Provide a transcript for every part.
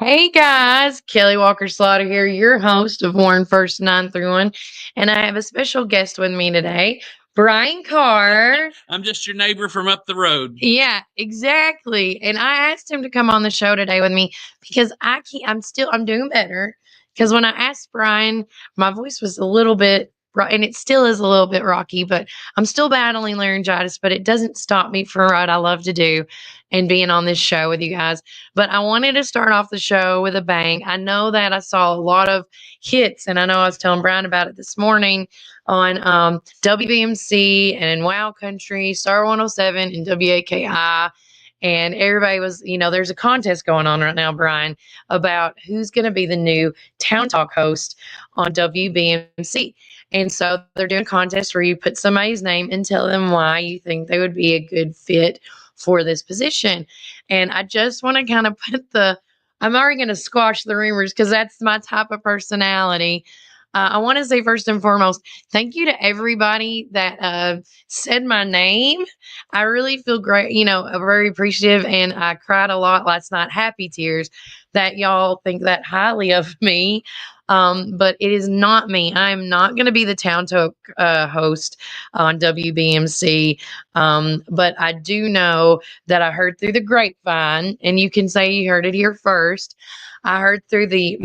Hey guys, Kelly Walker Slaughter here, your host of Warren First 931. And I have a special guest with me today, Brian Carr. I'm just your neighbor from up the road. Yeah, exactly. And I asked him to come on the show today with me because I'm doing better. Because when I asked Brian, my voice was a little bit, and it still is a little bit rocky, but I'm still battling laryngitis, but it doesn't stop me from what I love to do and being on this show with you guys. But I wanted to start off the show with a bang. I know that I saw a lot of hits, and I know I was telling Brian about it this morning on WBMC and Wow Country, Star 107, and WAKI. And everybody was, there's a contest going on right now, Brian, about who's going to be the new Town Talk host on WBMC. And so they're doing a contest where you put somebody's name and tell them why you think they would be a good fit for this position. And I just want to kind of I'm already going to squash the rumors because that's my type of personality. I want to say first and foremost, thank you to everybody that said my name. I really feel great, very appreciative. And I cried a lot last night, happy tears that y'all think that highly of me. But it is not me. I'm not going to be the Town Talk host on WBMC. But I do know that I heard through the grapevine, and you can say you heard it here first. I heard through the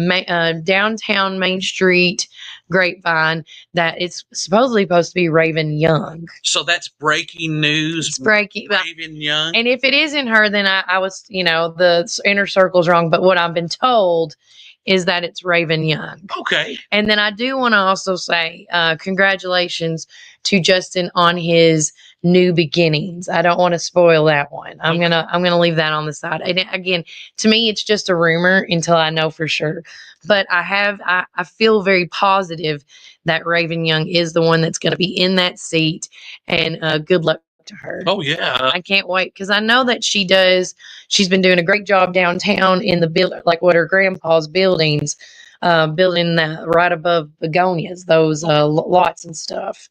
downtown Main Street grapevine that it's supposedly supposed to be Raven Young. So that's breaking news. It's breaking. Raven Young. And if it isn't her, then I was, the inner circle's wrong. But what I've been told is that it's Raven Young. Okay. And then I do want to also say congratulations to Justin on his new beginnings. I don't want to spoil that one. I'm gonna leave that on the side. And again, to me, it's just a rumor until I know for sure. But I feel very positive that Raven Young is the one that's going to be in that seat. And good luck to her. Oh yeah, I can't wait because I know that she's been doing a great job downtown in the build, like what her grandpa's buildings, building right above begonias, those lots and stuff.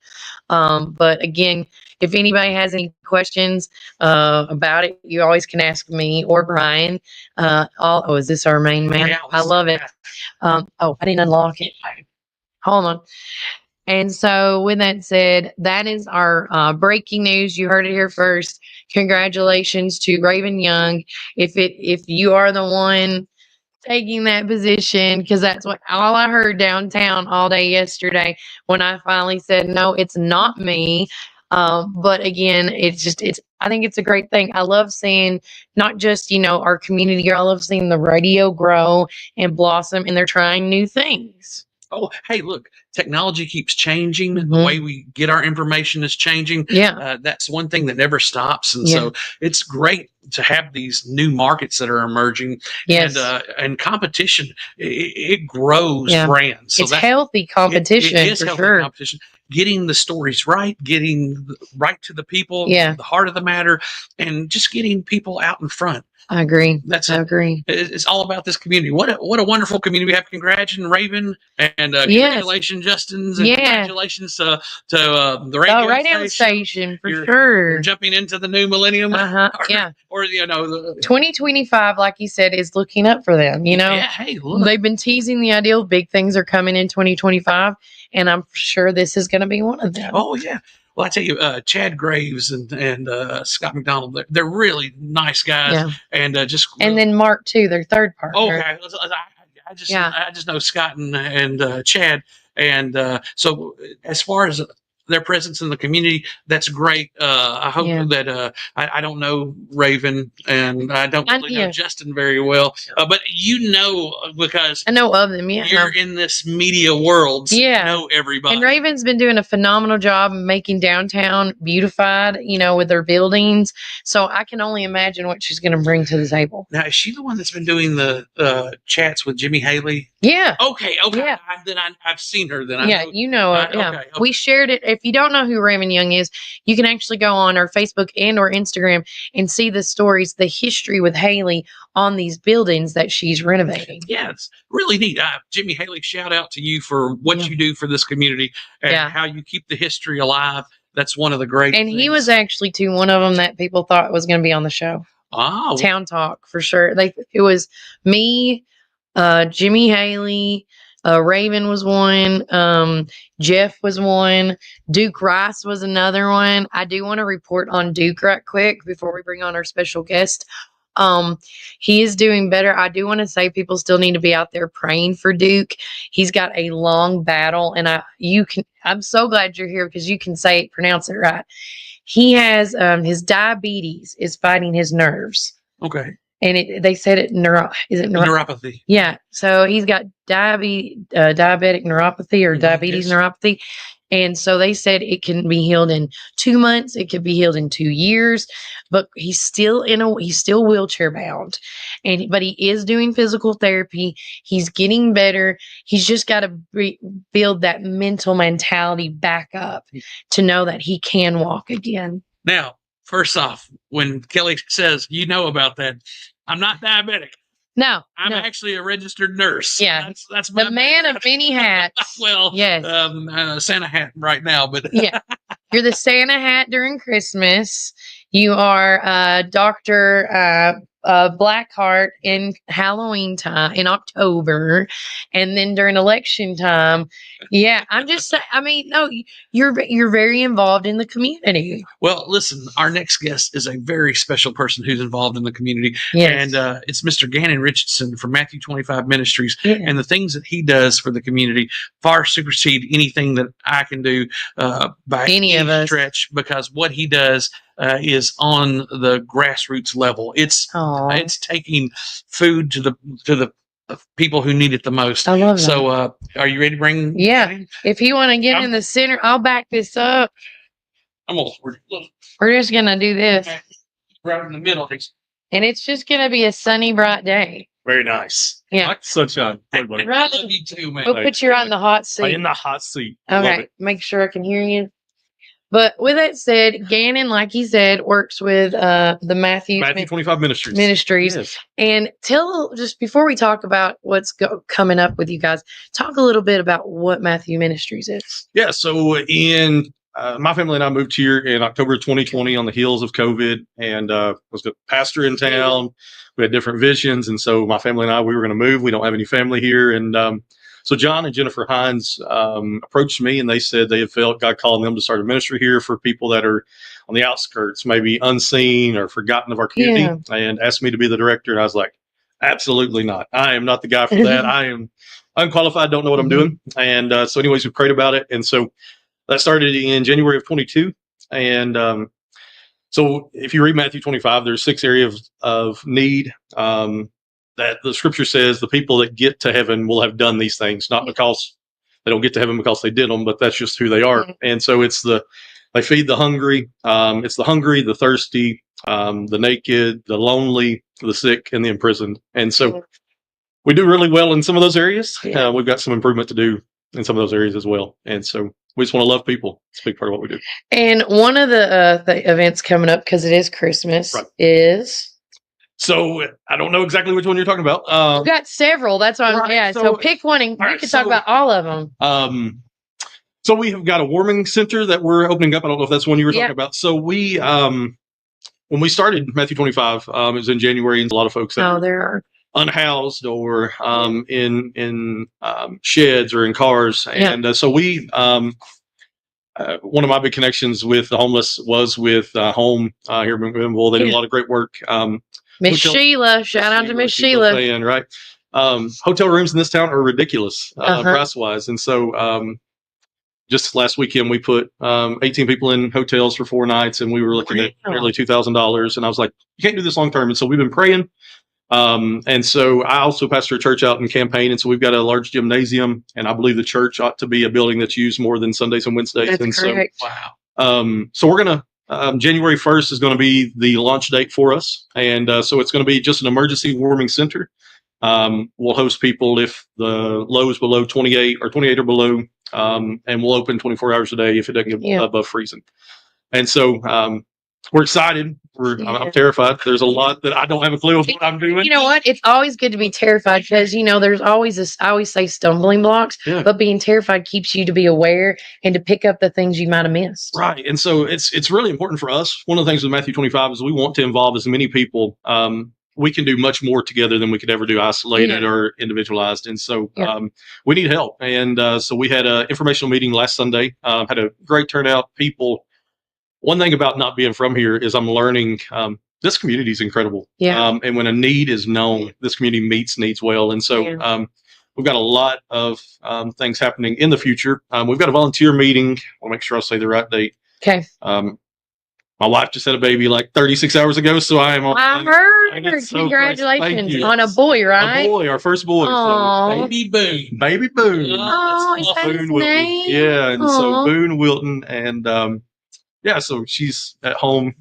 But again, if anybody has any questions about it, you always can ask me or Brian. Is this our main man? Yeah, I love it. I didn't unlock it. Hold on. And so, with that said, that is our breaking news. You heard it here first. Congratulations to Raven Young. If you are the one taking that position, because that's what all I heard downtown all day yesterday when I finally said no, it's not me. But again, I think it's a great thing. I love seeing not just our community. I love seeing the radio grow and blossom, and they're trying new things. Oh, hey, look, technology keeps changing. Mhm. The way we get our information is changing. Yeah. That's one thing that never stops. And so it's great to have these new markets that are emerging. Yes. And competition, it grows brands. So it's healthy competition. It is for healthy sure. competition. Getting the stories right, getting right to the people, Yeah. the heart of the matter, and just getting people out in front. I agree. I agree. It's all about this community. What a wonderful community we have. Congratulations, Raven, and congratulations, Justin's, and congratulations to the radio station for sure. You're jumping into the new millennium. Or 2025, like you said, is looking up for them. Yeah. Hey, look. They've been teasing the ideal. Big things are coming in 2025, and I'm sure this is going to be one of them. Oh yeah. Well, I tell you, Chad Graves and Scott McDonald, they're really nice guys, and and then Mark too, their third partner. Okay, I just know Scott and Chad, and so as far as their presence in the community, that's great. I hope that I don't know Raven, and I don't really know Justin very well, but because I know of them. Yeah, you're in this media world, so you know everybody. And Raven's been doing a phenomenal job of making downtown beautified, with their buildings. So I can only imagine what she's going to bring to the table. Now, is she the one that's been doing the chats with Jimmy Haley? Yeah. Okay. Yeah. I've seen her. Then I know it. Okay. We shared it. If you don't know who Raven Young is, you can actually go on our Facebook and or Instagram and see the stories, the history with Haley on these buildings that she's renovating. Yeah, it's really neat. Jimmy Haley, shout out to you for what you do for this community and how you keep the history alive. That's one of the great things. He was actually one of them that people thought was going to be on the show. Oh, Town Talk for sure. It was me, Jimmy Haley, Raven was one. Jeff was one. Duke Rice was another one. I do want to report on Duke right quick before we bring on our special guest. He is doing better. I do want to say people still need to be out there praying for Duke. He's got a long battle, and I'm so glad you're here because you can pronounce it right. He has his diabetes is fighting his nerves. Okay. And they said neuropathy? Yeah. So he's got diabetic neuropathy or diabetes neuropathy. And so they said it can be healed in 2 months. It could be healed in 2 years, but he's still wheelchair bound, but he is doing physical therapy. He's getting better. He's just got to build that mental mentality back up to know that he can walk again. Now, first off, when Kelly says, about that, I'm not diabetic. No, I'm actually a registered nurse. Yeah, that's the man of many hats. Well, yes, Santa hat right now, but yeah, you're the Santa hat during Christmas. You are Dr. Blackheart in Halloween time in October, and then during election time. Yeah, I'm just saying. I mean, no, you're very involved in the community. Well, listen, our next guest is a very special person who's involved in the community, and it's Mr. Gannon Richardson from Matthew 25 Ministries, and the things that he does for the community far supersede anything that I can do by any stretch, because what he does is on the grassroots level. It's taking food to the people who need it the most. I love that. So, are you ready to bring? Yeah. If you want to get in the center, I'll back this up. We're just gonna do this right in the middle, and it's just gonna be a sunny, bright day. Very nice. Yeah, like sunshine. Right. Love you too, man. We'll put you on the hot seat. In the hot seat. Okay, make sure I can hear you. But with that said, Gannon, like he said, works with the Matthew 25 Ministries. Yes. And just before we talk about what's coming up with you guys, talk a little bit about what Matthew Ministries is. Yeah, so in my family and I moved here in October 2020 on the heels of COVID, and was the pastor in town. We had different visions, and so my family and I, we were going to move. We don't have any family here, and so John and Jennifer Hines approached me, and they said they had felt God calling them to start a ministry here for people that are on the outskirts, maybe unseen or forgotten of our community, and asked me to be the director. And I was like, absolutely not. I am not the guy for that. I am unqualified, don't know what I'm doing. And so anyways, we prayed about it. And so that started in January of 22. And so if you read Matthew 25, there's 6 areas of need. That the scripture says the people that get to heaven will have done these things, not because they don't get to heaven because they did them, but that's just who they are. And so they feed the hungry. It's the hungry, the thirsty, the naked, the lonely, the sick, and the imprisoned. And so we do really well in some of those areas. We've got some improvement to do in some of those areas as well. And so we just want to love people. It's a big part of what we do. And one of the events coming up, because it is Christmas, is... So I don't know exactly which one you're talking about. We've got several. That's why I'm So pick one, and we can talk about all of them. So we have got a warming center that we're opening up. I don't know if that's one you were talking about. So we, when we started Matthew 25, it was in January, and a lot of folks that there are unhoused or in sheds or in cars, and so we. One of my big connections with the homeless was with Home here in Greenville. They do a lot of great work. Miss Sheila, shout out to Miss Sheila. Right. Hotel rooms in this town are ridiculous price wise. And so just last weekend, we put 18 people in hotels for 4 nights, and we were looking at nearly $2,000. And I was like, you can't do this long term. And so we've been praying. And so I also pastor a church out in Campaign. And so we've got a large gymnasium, and I believe the church ought to be a building that's used more than Sundays and Wednesdays. That's and correct. So, wow. So we're going to, January 1st is going to be the launch date for us. And so it's going to be just an emergency warming center. We'll host people if the low is below 28 or 28 or below, and we'll open 24 hours a day if it doesn't get above freezing. And so we're excited. I'm terrified. There's a lot that I don't have a clue of what I'm doing. You know what? It's always good to be terrified because, there's always this, I always say stumbling blocks, but being terrified keeps you to be aware and to pick up the things you might have missed. Right. And so it's really important for us. One of the things with Matthew 25 is we want to involve as many people we can do much more together than we could ever do isolated or individualized. And so we need help. And so we had an informational meeting last Sunday, had a great turnout. People, one thing about not being from here is I'm learning this community is incredible. Yeah. And when a need is known, this community meets needs well. And so we've got a lot of things happening in the future. We've got a volunteer meeting. I'll make sure I say the right date. Okay. My wife just had a baby like 36 hours ago, so I heard. So congratulations on a boy, right? A boy, our first boy. So baby Boone. Baby Boone. Oh, is that his name? Yeah, and so Boone Wilton, and so she's at home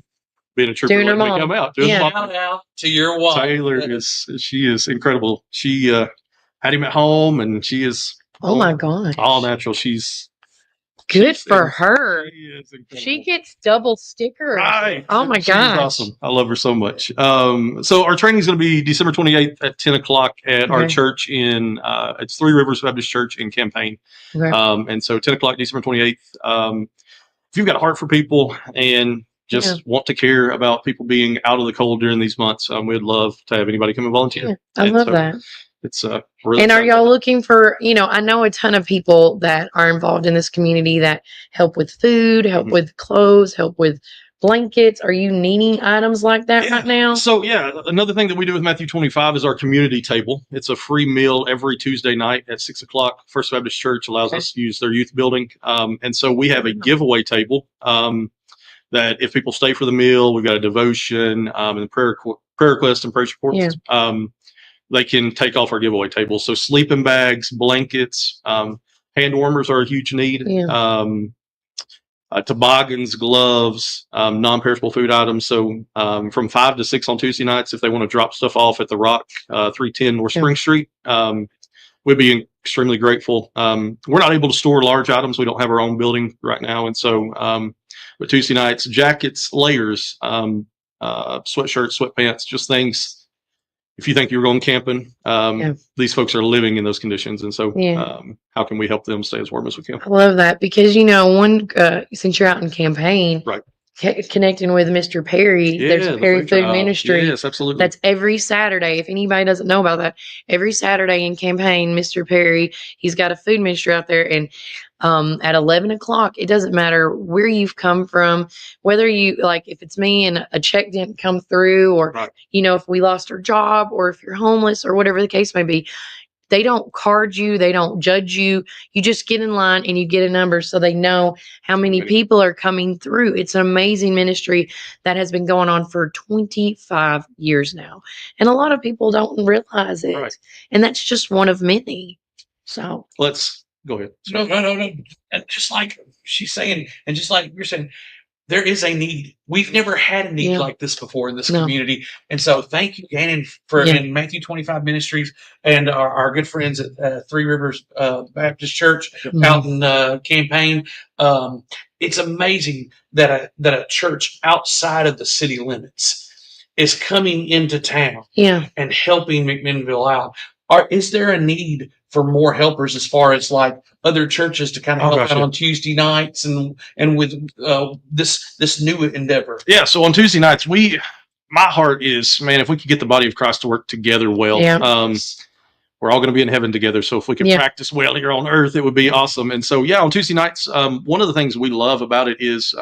being a trooper. Doing her mom. Come out. Shout out to your wife. Taylor is incredible. She had him at home, and she is my gosh, all natural. She's good for her. She gets double sticker. Right. Oh my gosh. Awesome. I love her so much. So our training is going to be December 28th at 10 o'clock at our church in, it's Three Rivers Baptist Church in Campaign. Okay. And so 10 o'clock, December 28th. If you've got a heart for people and just want to care about people being out of the cold during these months, we'd love to have anybody come and volunteer. Yeah, I love that. It's really and are y'all looking for, I know a ton of people that are involved in this community that help with food, help with clothes, help with blankets. Are you needing items like that right now? So another thing that we do with Matthew 25 is our community table. It's a free meal every Tuesday night at 6 o'clock. First Baptist Church allows us to use their youth building. And so we have a giveaway table that if people stay for the meal, we've got a devotion and prayer requests and praise reports. They can take off our giveaway table. So sleeping bags, blankets, hand warmers are a huge need. Toboggans, gloves, non-perishable food items. So from 5 to 6 on Tuesday nights, if they want to drop stuff off at the Rock, 310 North Spring Street, we'd be extremely grateful. We're not able to store large items. We don't have our own building right now. And so but Tuesday nights, jackets, layers, sweatshirts, sweatpants, just things. If you think you're going camping, these folks are living in those conditions. And so how can we help them stay as warm as we can? I love that because, since you're out in Campaign, connecting with Mr. Perry, there's a Perry Food Ministry. Yes, absolutely. That's every Saturday. If anybody doesn't know about that, every Saturday in Campaign, Mr. Perry, he's got a food ministry out there. And at 11 o'clock, it doesn't matter where you've come from, whether you if it's me and a check didn't come through, or, if we lost our job, or if you're homeless, or whatever the case may be. They don't card you. They don't judge you. You just get in line and you get a number so they know how many people are coming through. It's an amazing ministry that has been going on for 25 years now. And a lot of people don't realize it. Right. And that's just one of many. So let's go ahead. No. And just like she's saying, and just like you're saying, there is a need. We've never had a need like this before in this community. And so thank you, Gannon, for in Matthew 25 Ministries and our good friends at Three Rivers Baptist Church out in Campaign. It's amazing that a church outside of the city limits is coming into town and helping McMinnville out. Is there a need for more helpers as far as other churches to kind of help out on Tuesday nights and with this new endeavor? Yeah. So on Tuesday nights, my heart is, man, if we could get the body of Christ to work together well, we're all going to be in heaven together. So if we can practice well here on earth, it would be awesome. And so, on Tuesday nights, one of the things we love about it is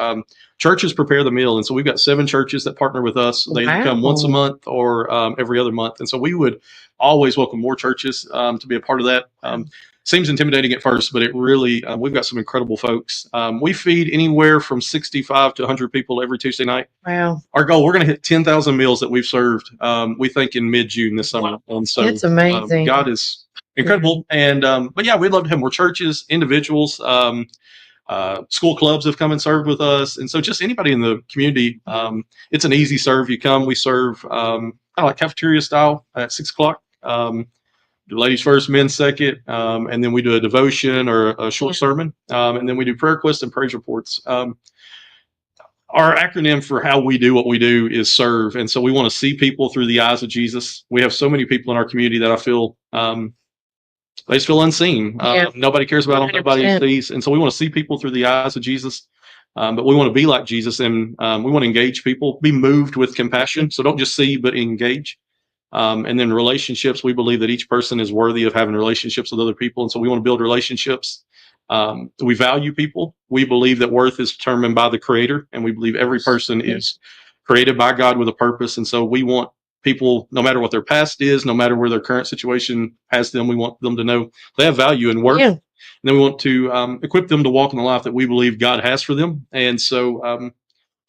churches prepare the meal. And so we've got 7 churches that partner with us. They come once a month or every other month. And so we would always welcome more churches to be a part of that. Seems intimidating at first, but it really, we've got some incredible folks. We feed anywhere from 65 to 100 people every Tuesday night. Wow. Our goal, we're going to hit 10,000 meals that we've served, we think in mid-June this summer. And so that's amazing. God is incredible. And, but we'd love to have more churches, individuals, school clubs have come and served with us. And so just anybody in the community, it's an easy serve. You come, we serve, like cafeteria style at 6 o'clock. Do ladies first, men second, and then we do a devotion or a short sermon, and then we do prayer requests and praise reports. Our acronym for how we do what we do is serve, and so we want to see people through the eyes of Jesus. We have so many people in our community that I feel they just feel unseen. Nobody cares about them, nobody sees, and so we want to see people through the eyes of Jesus. But we want to be like Jesus, and we want to engage people, be moved with compassion. So don't just see, but engage. And then relationships, we believe that each person is worthy of having relationships with other people. And so we want to build relationships. We value people. We believe that worth is determined by the Creator, and we believe every person is created by God with a purpose. And so we want people, no matter what their past is, no matter where their current situation has them, we want them to know they have value and worth. And then we want to equip them to walk in the life that we believe God has for them. And so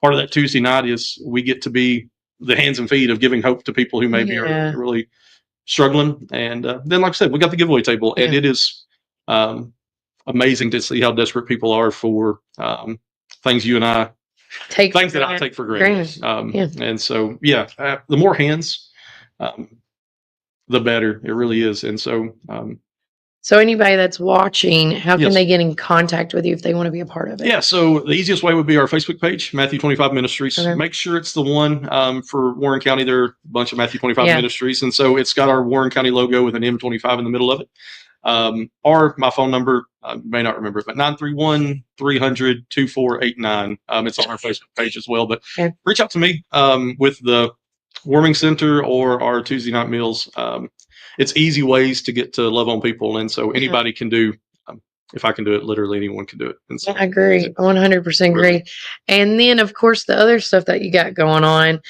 part of that Tuesday night is we get to be the hands and feet of giving hope to people who maybe are really struggling. And then, like I said, we got the giveaway table, and it is amazing to see how desperate people are for things you and I things that I take for granted. And so, the more hands, the better. It really is. And so, so anybody that's watching, how can they get in contact with you if they want to be a part of it? Yeah, so the easiest way would be our Facebook page, Matthew 25 Ministries. Okay. Make sure it's the one for Warren County. There are a bunch of Matthew 25 Ministries. And so it's got our Warren County logo with an M25 in the middle of it. Or my phone number, I may not remember it, but 931-300-2489. It's on our Facebook page as well. But reach out to me with the warming center or our Tuesday night meals. It's easy ways to get to love on people. And so anybody can do, if I can do it, literally anyone can do it. And so, I agree. 100% agree. And then, of course, the other stuff that you got going on,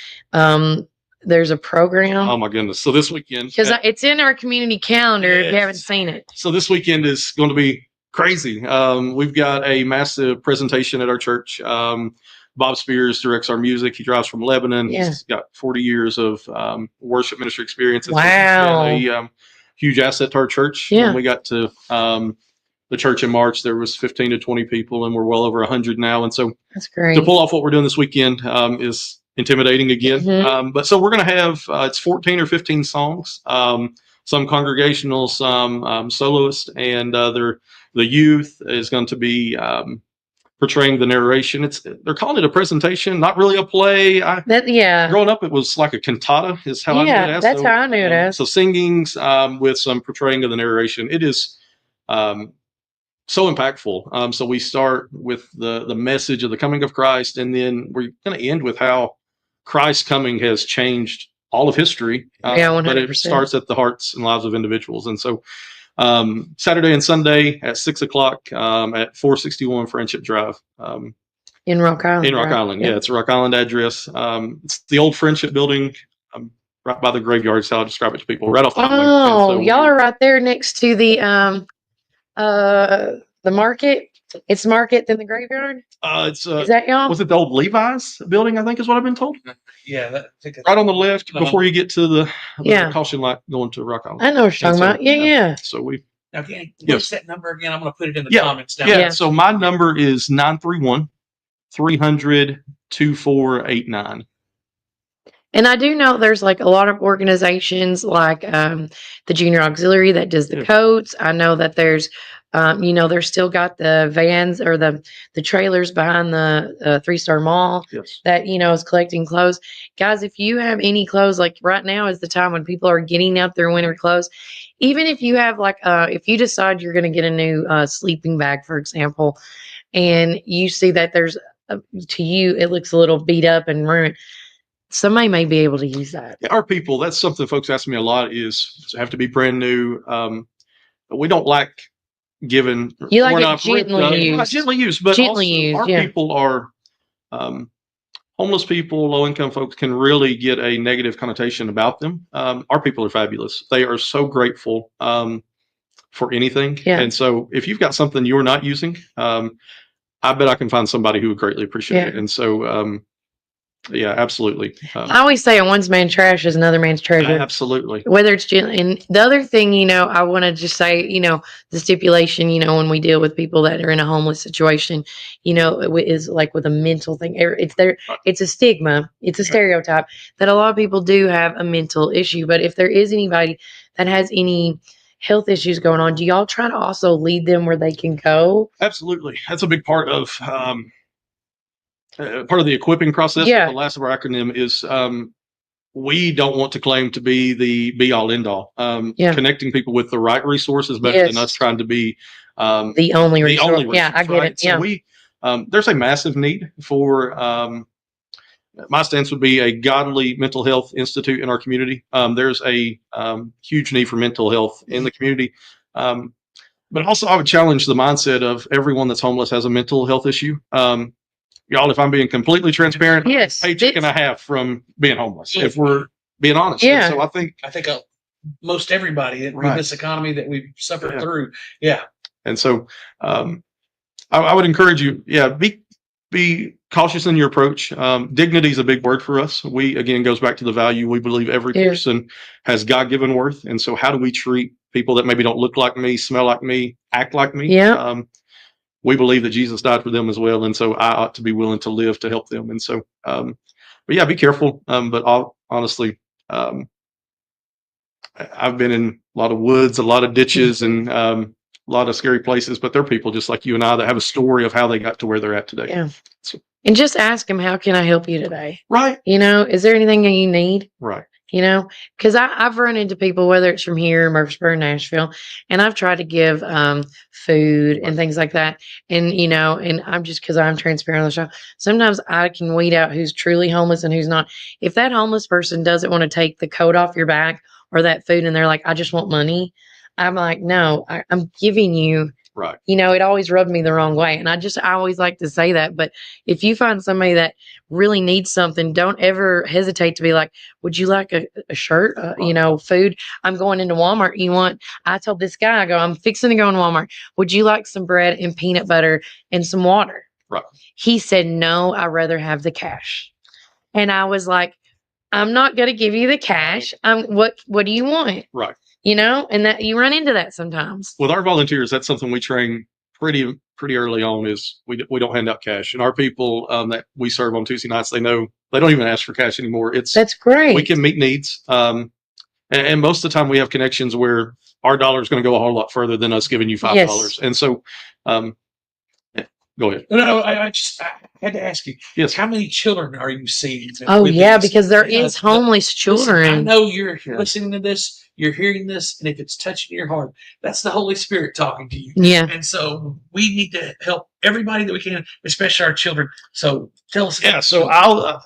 there's a program. Oh my goodness. So this weekend, because it's in our community calendar if you haven't seen it. So this weekend is going to be crazy. We've got a massive presentation at our church. Bob Spears directs our music. He drives from Lebanon. He's got 40 years of worship ministry experience. Wow. He's been a huge asset to our church. When we got to the church in March, there was 15 to 20 people, and we're well over 100 now. And so that's great. To pull off what we're doing this weekend is intimidating again. But so we're going to have, it's 14 or 15 songs, some congregational, some soloist, and the youth is going to be portraying the narration. They're calling it a presentation, not really a play. Growing up, it was like a cantata is how I knew it as. That's how I knew it as. So singings with some portraying of the narration. It is so impactful. So we start with the message of the coming of Christ, and then we're going to end with how Christ's coming has changed all of history. 100%. But it starts at the hearts and lives of individuals. And so Saturday and Sunday at 6:00 at 461 Friendship Drive. In Rock Island. In Rock Island, it's a Rock Island address. It's the old Friendship building, right by the graveyard, is how I describe it to people, right off the highway. Oh, y'all are right there next to the market. It's market then the graveyard. Is that y'all? Was it the old Levi's building? I think is what I've been told. Yeah, right on the left before you get to the caution light going to Rock Island. I know what you're talking about. Yeah. So we. Okay. What's that number again? I'm going to put it in the comments down. Yeah. So my number is 931-300-2489. And I do know there's like a lot of organizations like the Junior Auxiliary that does the coats. I know that there's, they're still got the vans or the trailers behind the 3-Star Mall that, is collecting clothes. Guys, if you have any clothes, like right now is the time when people are getting out their winter clothes. Even if you have like, if you decide you're going to get a new sleeping bag, for example, and you see that there's, to you, it looks a little beat up and ruined. Somebody may be able to use that. Our people, that's something folks ask me a lot is have to be brand new. But we don't like giving. You like it gently used. Not gently used, but gently also used, our people are homeless people, low income folks can really get a negative connotation about them. Our people are fabulous. They are so grateful for anything. And so if you've got something you're not using, I bet I can find somebody who would greatly appreciate it. And so absolutely. I always say a one's man's trash is another man's treasure. Absolutely. Whether it's and the other thing, I want to just say, the stipulation, when we deal with people that are in a homeless situation, is like with a mental thing. It's a stigma. It's a stereotype that a lot of people do have a mental issue. But if there is anybody that has any health issues going on, do y'all try to also lead them where they can go? Absolutely. That's a big part of the equipping process. The last of our acronym is we don't want to claim to be the be all end all. Connecting people with the right resources better than us trying to be the only resource. Yeah, I get it. So we there's a massive need for my stance would be a godly mental health institute in our community. There's a huge need for mental health in the community. But also, I would challenge the mindset of everyone that's homeless has a mental health issue. Y'all, if I'm being completely transparent, Yes, paycheck and a half from being homeless, Yeah. if we're being honest. Yeah. And so I think most everybody in Right. this economy that we've suffered Yeah. through. Yeah. And so I would encourage you, be cautious in your approach. Dignity is a big word for us. We, again, goes back to the value. We believe every Yeah. person has God-given worth. And so how do we treat people that maybe don't look like me, smell like me, act like me? Yeah. We believe that Jesus died for them as well. And so I ought to be willing to live to help them. And so, but yeah, be careful. But honestly, I've been in a lot of woods, a lot of ditches, and a lot of scary places, but they're people just like you and I that have a story of how they got to where they're at today. Yeah. So, And just ask them, how can I help you today? right. Is there anything that you need? Right. Because I've run into people, whether it's from here, Murfreesboro, Nashville, and I've tried to give food and things like that. And, and I'm just, because I'm transparent on the show, sometimes I can weed out who's truly homeless and who's not. If that homeless person doesn't want to take the coat off your back or that food and they're like, I just want money, I'm like, no, I'm giving you. Right. It always rubbed me the wrong way. And I always like to say that. But if you find somebody that really needs something, don't ever hesitate to be like, would you like a shirt, food? I'm going into Walmart. I told this guy, I'm fixing to go in Walmart. Would you like some bread and peanut butter and some water? Right. He said, no, I'd rather have the cash. And I was like, I'm not going to give you the cash. What do you want? Right. And that you run into that sometimes. With our volunteers, that's something we train pretty early on. Is we don't hand out cash, and our people that we serve on Tuesday nights, they know they don't even ask for cash anymore. That's great. We can meet needs, and most of the time we have connections where our dollar is going to go a whole lot further than us giving you $5. Yes. And so, go ahead. No, I had to ask you. Yes. How many children are you seeing? Oh yeah, because there is homeless children. Listen, I know you're listening to this. You're hearing this, and if it's touching your heart, that's the Holy Spirit talking to you. Yeah. And so we need to help everybody that we can, especially our children. So tell us. Yeah. So I'll.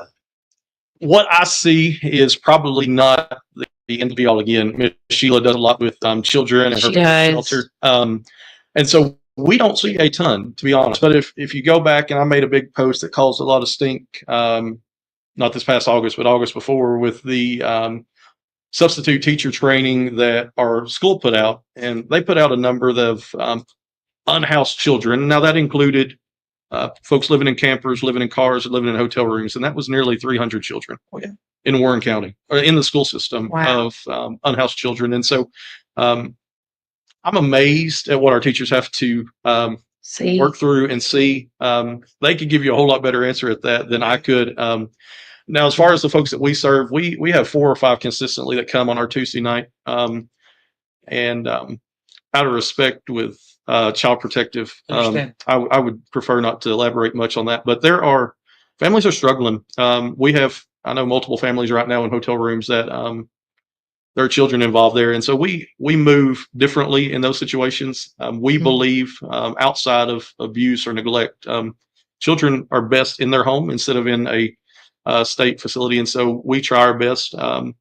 What I see is probably not the end of all. Again, Ms. Sheila does a lot with children and her shelter. And so we don't see a ton, to be honest. But if you go back, and I made a big post that caused a lot of stink, not this past August, but August before, with the substitute teacher training that our school put out, and they put out a number of unhoused children. Now that included folks living in campers, living in cars, and living in hotel rooms, and that was nearly 300 children in Warren County, or in the school system. Wow. Of unhoused children. And so I'm amazed at what our teachers have to work through and see. They could give you a whole lot better answer at that than I could. Now, as far as the folks that we serve, we have 4 or 5 consistently that come on our Tuesday night. And out of respect with Child Protective, I would prefer not to elaborate much on that. But families are struggling. I know multiple families right now in hotel rooms that there are children involved there. And so we move differently in those situations. We believe outside of abuse or neglect, children are best in their home instead of in a state facility. And so we try our best. So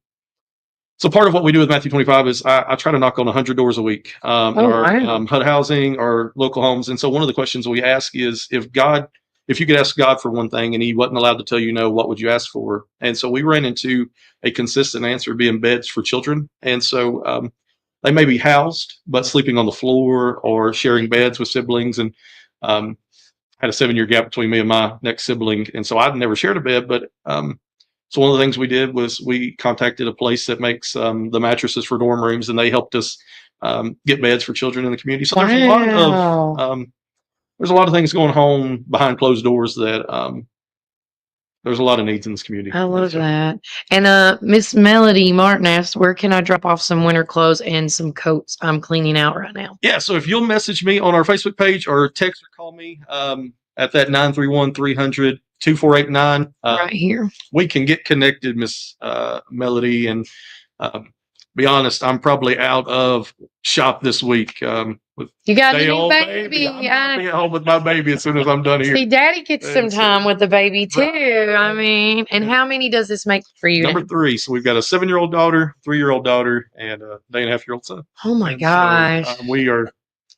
part of what we do with Matthew 25 is I try to knock on 100 doors a week, or HUD housing or local homes. And so one of the questions we ask is, if you could ask God for one thing and he wasn't allowed to tell you no, what would you ask for? And so we ran into a consistent answer being beds for children. And so they may be housed, but sleeping on the floor or sharing beds with siblings. And had a 7-year gap between me and my next sibling. And so I'd never shared a bed, but so one of the things we did was we contacted a place that makes the mattresses for dorm rooms, and they helped us get beds for children in the community. So there's a lot of things going on behind closed doors that there's a lot of needs in this community. I love that. And Miss Melody Martin asks, where can I drop off some winter clothes and some coats I'm cleaning out right now? Yeah, so if you'll message me on our Facebook page or text or call me at that 931-300-2489. Right here. We can get connected, Miss Melody. And be honest, I'm probably out of shop this week. You got a new Day-old baby. I'm gonna be home with my baby as soon as I'm done here. See, Daddy gets some And so- time with the baby too. I mean, and how many does this make for you? Number 3. So we've got a 7-year-old daughter, 3-year-old daughter, and a 1.5-year-old son. Oh my And gosh. So, we are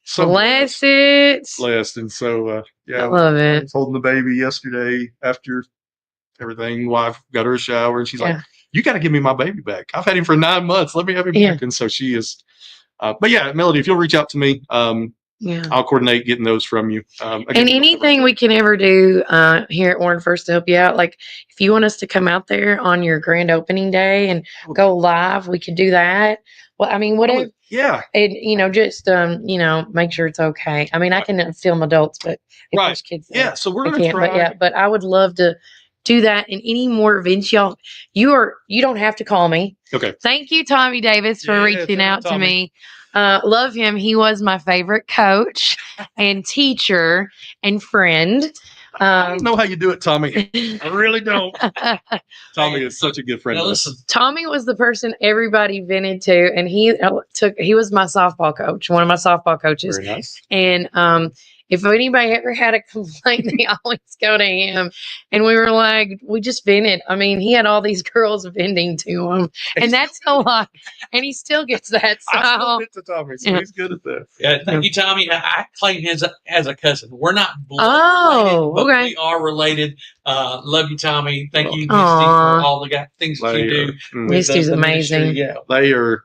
so Blessed. blessed. And so, I love I it. was holding the baby yesterday after everything. Wife got her a shower, and she's like, "You got to give me my baby back. I've had him for 9 months. Let me have him back." And so she is. But yeah, Melody, if you'll reach out to me, I'll coordinate getting those from you. And anything we can ever do here at Warren First to help you out, like if you want us to come out there on your grand opening day and go live, we could do that. Well, I mean, whatever. Yeah. And just make sure it's okay. I mean, I can film adults, but if there's kids there, yeah. So we're gonna try. But I would love to do that in any more events, y'all. You don't have to call me. Okay. Thank you, Tommy Davis, for reaching out to me. Love him. He was my favorite coach and teacher and friend. I don't know how you do it, Tommy. I really don't. Tommy is such a good friend. Now listen, Tommy was the person everybody vented to, and he was my softball coach, one of my softball coaches. Very nice. And if anybody ever had a complaint, they always go to him. And we were like, we just vented. I mean, he had all these girls venting to him, and that's a lot. And he still gets that. So. I still get to Tommy, so he's good at that. Yeah, thank you, Tommy. I claim him as a cousin. We're not blood related, but okay. we are related. Love you, Tommy. Thank you, Misty, for all the things that you do. Misty's amazing. Yeah, they are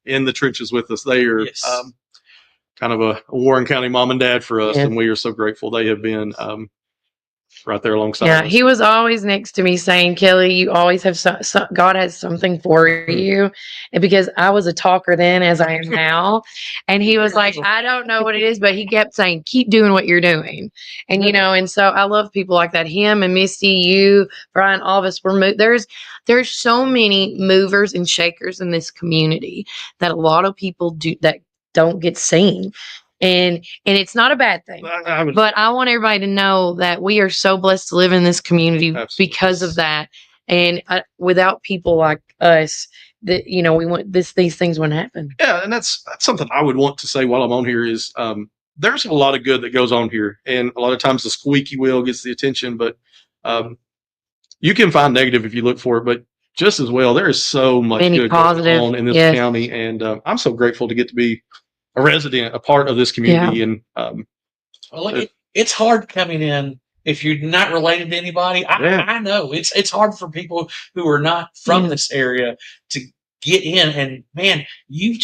in the trenches with us. They are kind of a Warren County mom and dad for us, and we are so grateful. They have been right there alongside us. He was always next to me saying, Kelly, you always have God has something for you. And because I was a talker then as I am now. And he was like, I don't know what it is, but he kept saying, keep doing what you're doing. And, and so I love people like that. Him and Misty, you, Brian, all of us there's so many movers and shakers in this community that a lot of people do that don't get seen. And it's not a bad thing, but I want everybody to know that we are so blessed to live in this community because of that. And without people like us, that we want these things wouldn't happen. Yeah, and that's something I would want to say while I'm on here is there's a lot of good that goes on here, and a lot of times the squeaky wheel gets the attention, but you can find negative if you look for it, but just as well, there is so much good going on in this county, and I'm so grateful to get to be a resident, a part of this community. And it's hard coming in if you're not related to anybody. I know it's hard for people who are not from this area to get in. And man, you've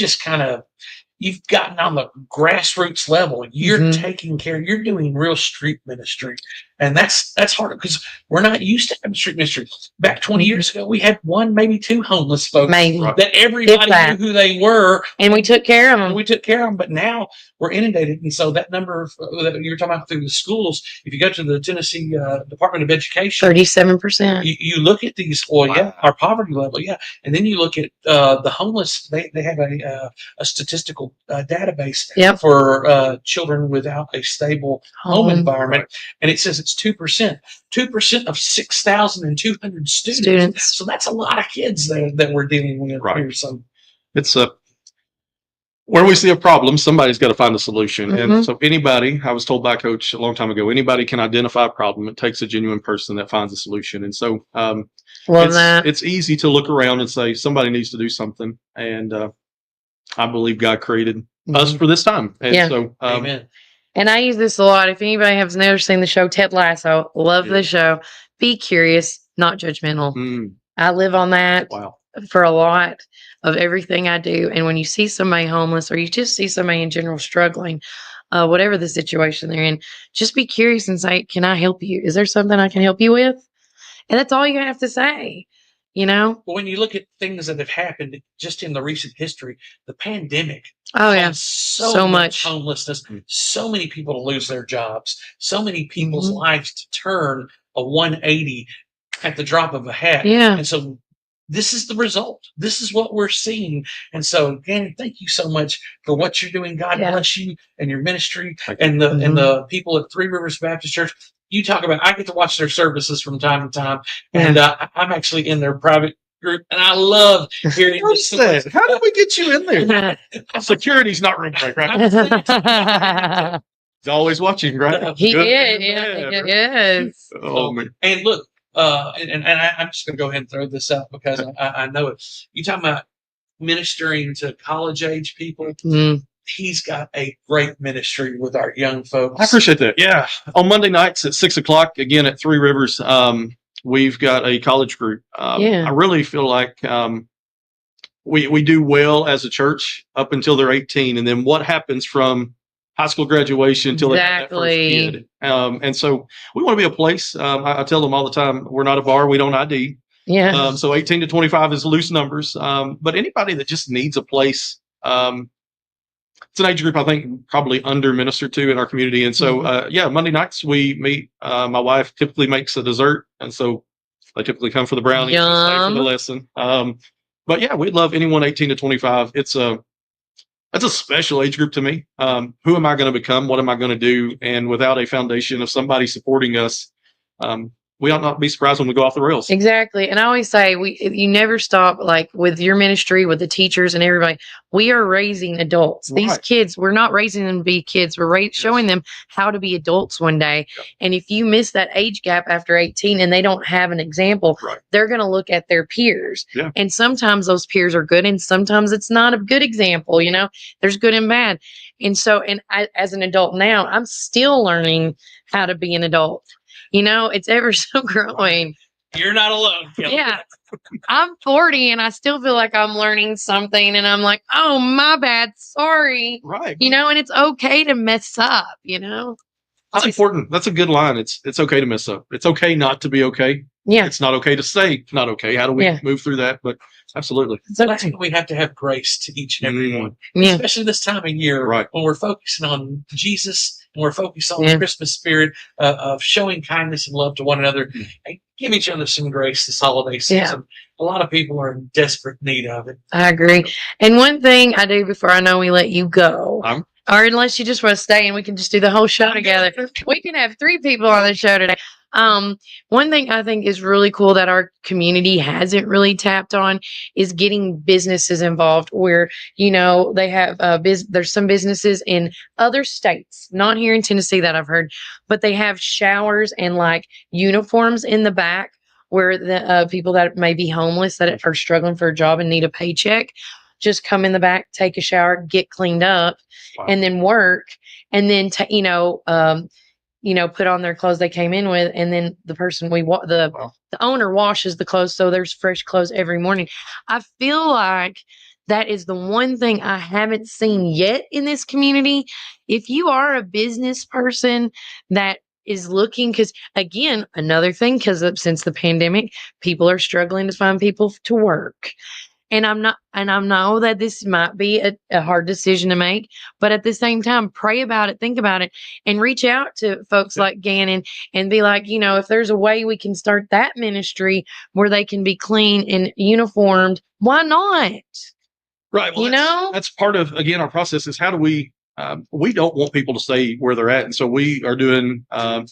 gotten on the grassroots level. You're taking care. You're doing real street ministry, and that's hard because we're not used to having street ministry. Back 20 years ago, we had 1, maybe 2 homeless folks that everybody knew who they were, and we took care of them. But now we're inundated, and so that number that you were talking about through the schools. If you go to the Tennessee Department of Education, 37%. You look at these. Our poverty level, and then you look at the homeless. They have a statistical database for children without a stable home environment, and it says it's 2%. 2% of 6,200 students. So that's a lot of kids that we're dealing with here. So it's where we see a problem, somebody's got to find a solution. And so anybody, I was told by a coach a long time ago, anybody can identify a problem. It takes a genuine person that finds a solution. And so it's easy to look around and say somebody needs to do something. And I believe God created us for this time. And so, amen. And I use this a lot. If anybody has never seen the show Ted Lasso, love the show. Be curious, not judgmental. I live on that for a lot of everything I do. And when you see somebody homeless or you just see somebody in general struggling, whatever the situation they're in, just be curious and say, can I help you? Is there something I can help you with? And that's all you have to say. Well, when you look at things that have happened just in the recent history, the pandemic. So much homelessness, so many people to lose their jobs, so many people's lives to turn a 180 at the drop of a hat. And so this is the result. This is what we're seeing. And so, again, thank you so much for what you're doing. God bless you and your ministry and the people at Three Rivers Baptist Church. You talk about, I get to watch their services from time to time, and I'm actually in their private group, and I love hearing What's that? How did we get you in there? Security's not room break, right? He's always watching, right? He Good is. and Yeah, bad, right? yes. Oh man. And look, I'm just going to go ahead and throw this out because I know it. You talking about ministering to college age people? Mm. He's got a great ministry with our young folks. I appreciate that. Yeah. On Monday nights at 6:00, again at Three Rivers, we've got a college group. I really feel like we do well as a church up until they're 18, and then what happens from high school graduation until they have that first kid. And so we want to be a place. I tell them all the time, we're not a bar, we don't ID. Yeah. So 18 to 25 is loose numbers. But anybody that just needs a place, it's an age group I think probably under ministered to in our community. And so, Monday nights we meet. My wife typically makes a dessert, and so they typically come for the brownies and stay for the lesson. But yeah, we'd love anyone 18 to 25. That's a special age group to me. Who am I going to become? What am I going to do? And without a foundation of somebody supporting us, we ought not be surprised when we go off the rails. Exactly. And I always say you never stop, like with your ministry, with the teachers and everybody. We are raising adults. Right. These kids, we're not raising them to be kids. We're showing them how to be adults one day. Yep. And if you miss that age gap after 18 and they don't have an example, they're going to look at their peers. Yeah. And sometimes those peers are good and sometimes it's not a good example. You know, there's good and bad. And so, I, as an adult now, I'm still learning how to be an adult. You know, it's ever so growing. You're not alone. Yeah. I'm 40 and I still feel like I'm learning something and I'm like, oh, my bad. Sorry. Right. You know, and it's okay to mess up, you know? That's important. That's a good line. It's okay to mess up. It's okay not to be okay. Yeah. It's not okay to say not okay. How do we move through that? But absolutely. So that's when we have to have grace to each and every one. Yeah. Especially this time of year when we're focusing on Jesus and we're focused on the Christmas spirit of showing kindness and love to one another. And give each other some grace this holiday season. A lot of people are in desperate need of it. I agree. And one thing I do before I know we let you go, or unless you just want to stay and we can just do the whole show together. We can have 3 people on the show today. One thing I think is really cool that our community hasn't really tapped on is getting businesses involved where, you know, they have there's some businesses in other states, not here in Tennessee that I've heard, but they have showers and like uniforms in the back where the people that may be homeless that are struggling for a job and need a paycheck just come in the back, take a shower, get cleaned up, and then work, and then put on their clothes they came in with, and then the person the owner washes the clothes, so there's fresh clothes every morning. I feel like that is the one thing I haven't seen yet in this community. If you are a business person that is looking, because again, another thing, because since the pandemic, people are struggling to find people to work. And I know that this might be a hard decision to make, but at the same time, pray about it, think about it, and reach out to folks like Gannon and be like, you know, if there's a way we can start that ministry where they can be clean and uniformed, why not? Right. Well, that's part of, again, our process is how do we don't want people to stay where they're at. And so we are doing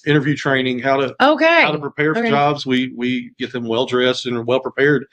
interview training, how to prepare for jobs. We get them well dressed and well prepared.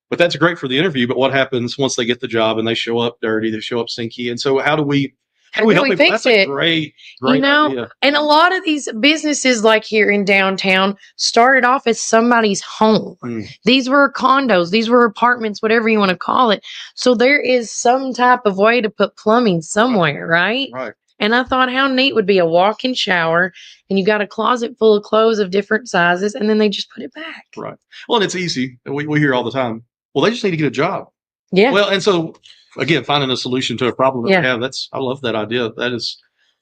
But that's great for the interview. But what happens once they get the job and they show up dirty, they show up stinky? And so how do we help people? That's a great idea. And a lot of these businesses, like here in downtown, started off as somebody's home. These were condos, these were apartments, whatever you want to call it. So there is some type of way to put plumbing somewhere, right? Right. And I thought how neat would be a walk-in shower and you got a closet full of clothes of different sizes and then they just put it back. Right. Well, and it's easy. We hear all the time, well, they just need to get a job. Yeah. Well, and so again, finding a solution to a problem that we have, I love that idea. That is.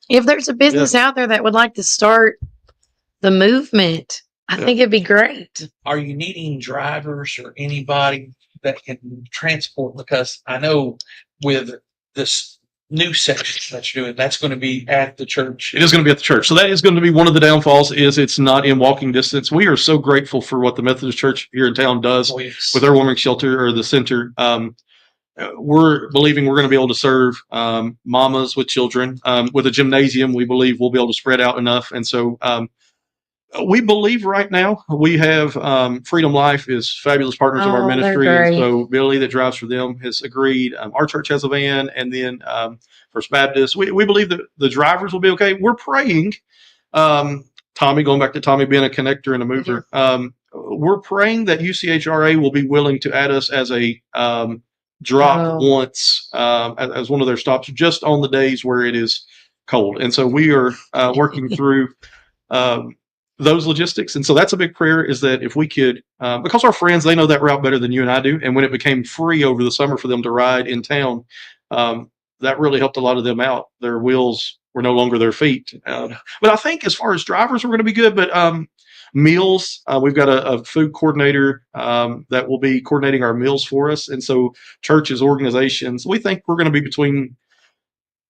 If there's a business out there that would like to start the movement, I think it'd be great. Are you needing drivers or anybody that can transport? Because I know with this new section that you're doing, that's going to be at the church. It is going to be at the church. So that is going to be one of the downfalls, is it's not in walking distance. We are so grateful for what the Methodist Church here in town does with their warming shelter or the center. We're believing we're going to be able to serve mamas with children. With a gymnasium, we believe we'll be able to spread out enough. And so We believe right now we have Freedom Life is fabulous partners of our ministry. And so Billy that drives for them has agreed. Our church has a van, and then First Baptist. We believe that the drivers will be okay. We're praying. Tommy, going back to Tommy being a connector and a mover, we're praying that UCHRA will be willing to add us as a drop once as one of their stops just on the days where it is cold. And so we are working through those logistics. And so that's a big prayer, is that if we could, because our friends, they know that route better than you and I do. And when it became free over the summer for them to ride in town, that really helped a lot of them out. Their wheels were no longer their feet. But I think as far as drivers, we're going to be good. But meals, we've got a food coordinator that will be coordinating our meals for us. And so churches, organizations, we think we're going to be between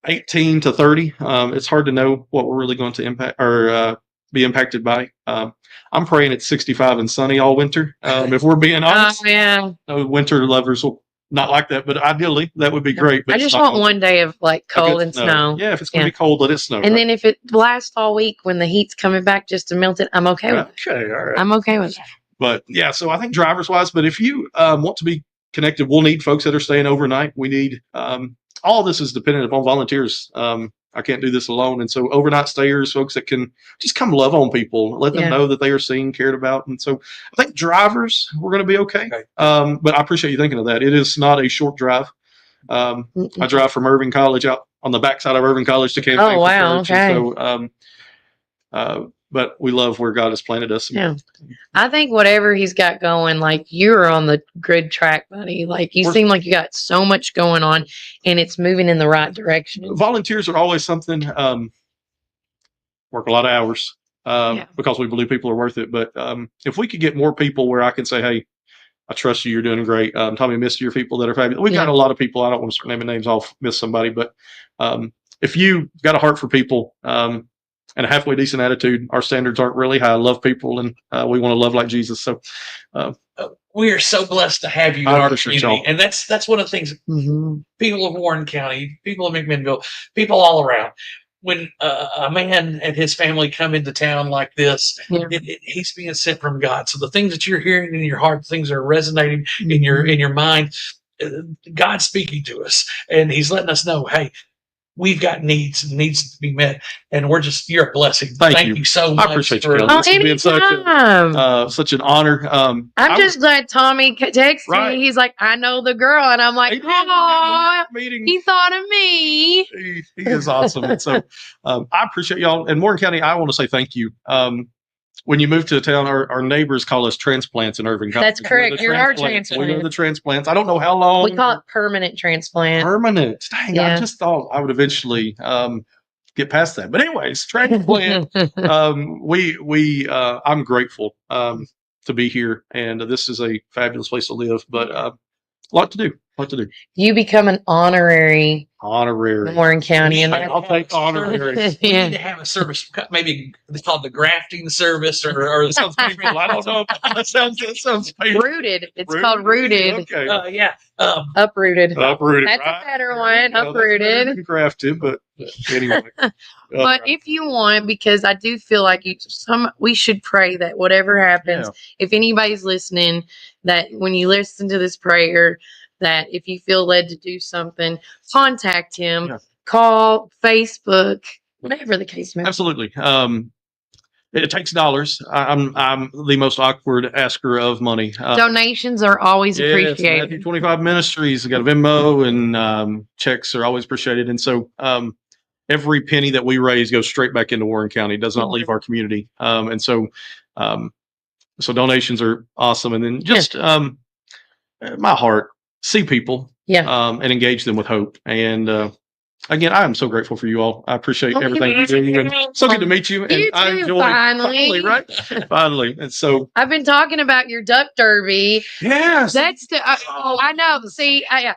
18 to 30. It's hard to know what we're really going to impact or be impacted by. I'm praying it's 65 and sunny all winter. If we're being honest, winter lovers will not like that, but ideally that would be great. But I just want one day of like cold and snow. Yeah, if it's going to be cold, let it snow. And then if it lasts all week when the heat's coming back just to melt it, I'm okay with it. Okay, all right. I'm okay with it. But yeah, so I think drivers wise, but if you want to be connected, we'll need folks that are staying overnight. We need all this is dependent upon volunteers. I can't do this alone. And so overnight stayers, folks that can just come love on people, let them know that they are seen, cared about. And so I think drivers, we're going to be okay. But I appreciate you thinking of that. It is not a short drive. I drive from Irving College out on the backside of Irving College to campaign. Oh, wow. Okay. So, but we love where God has planted us. Yeah. I think whatever he's got going, like you're on the good track, buddy. Like you seem like you got so much going on and it's moving in the right direction. Volunteers are always something, work a lot of hours because we believe people are worth it. But if we could get more people where I can say, hey, I trust you, you're doing great. Tommy, missed your people that are fabulous. We've got a lot of people. I don't want to start naming names. I'll miss somebody. But if you got a heart for people, and a halfway decent attitude, our standards aren't really high. I love people, and we want to love like Jesus. So we are so blessed to have you in our community, and that's one of the things. People of Warren County, people of McMinnville, people all around. When a man and his family come into town like this, he's being sent from God. So the things that you're hearing in your heart, things that are resonating in your mind, God's speaking to us, and He's letting us know, hey, we've got needs to be met, and you're a blessing. Thank you so much. I appreciate you. This has been such an honor. I'm just glad Tommy texted me. He's like, I know the girl, and I'm like, oh, he thought of me. He is awesome. And so I appreciate y'all. And Warren County, I want to say thank you. When you move to the town, our neighbors call us transplants in Irving College. That's correct. You're our transplant. We are the transplants. I don't know how long. We call it permanent transplant. Permanent. Dang, I just thought I would eventually get past that. But anyways, transplant. I'm grateful to be here, and this is a fabulous place to live. But a lot to do. You become an honorary Warren County, and I'll take honorary. We need to have a service, maybe it's called the grafting service, or it sounds painful. I don't know. That sounds painful. Rooted. It's called rooted. Okay. Uprooted. Uprooted. That's a better one. Uprooted. Grafted, but anyway. But if you want, because I do feel like we should pray that whatever happens, if anybody's listening, that when you listen to this prayer, that if you feel led to do something, contact him, call, Facebook, whatever the case may be. Absolutely. It takes dollars. I'm the most awkward asker of money. Donations are always appreciated. Matthew 25 Ministries, got a Venmo, and checks are always appreciated. And so every penny that we raise goes straight back into Warren County. It does not leave our community. And so donations are awesome. And then just my heart. See people and engage them with hope. And again, I am so grateful for you all. I appreciate everything you do. And so good to meet you. And I enjoy finally, right? Finally. And so I've been talking about your duck derby. Yes. That's I know. See, I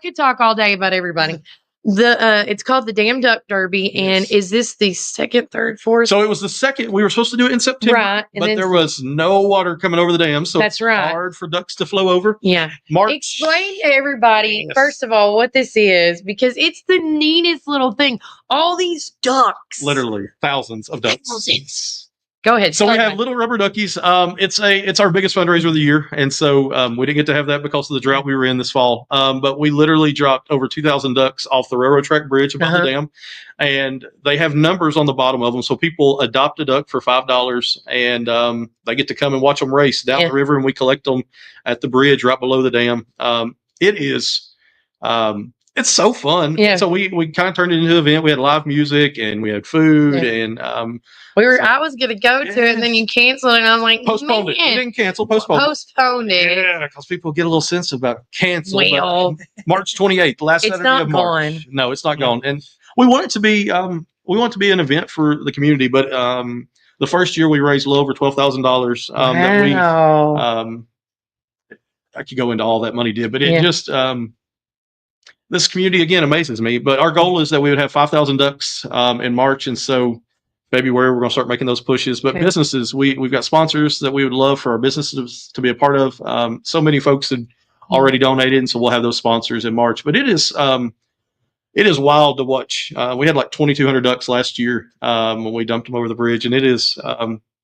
could talk all day about everybody. It's called the Damn Duck Derby, and is this the second, third, fourth? So it was the second. We were supposed to do it in September, right? But there was no water coming over the dam, so that's right. It's hard for ducks to flow over. Yeah, March. Explain to everybody first of all what this is, because it's the neatest little thing. All these ducks, literally thousands of ducks. Thousands. Go ahead. So we have Little Rubber Duckies. It's our biggest fundraiser of the year, and so we didn't get to have that because of the drought we were in this fall. But we literally dropped over 2,000 ducks off the railroad track bridge above the dam, and they have numbers on the bottom of them. So people adopt a duck for $5, and they get to come and watch them race down the river, and we collect them at the bridge right below the dam. It is. It's so fun. Yeah. So we kind of turned it into an event. We had live music and we had food and I was gonna go to it and then you canceled it and I was like, postponed it. We didn't cancel, postponed it. Yeah, because people get a little sense about cancel. Well, March 28th, last Saturday of March. Gone. No, it's not gone. And we want it to be an event for the community, but the first year we raised a little over $12,000. I could go into all that money did, but it just this community, again, amazes me. But our goal is that we would have 5,000 ducks in March. And so February, we're going to start making those pushes. But businesses, we've got sponsors that we would love for our businesses to be a part of. So many folks had already donated, and so we'll have those sponsors in March. But it is wild to watch. We had like 2,200 ducks last year when we dumped them over the bridge. And it is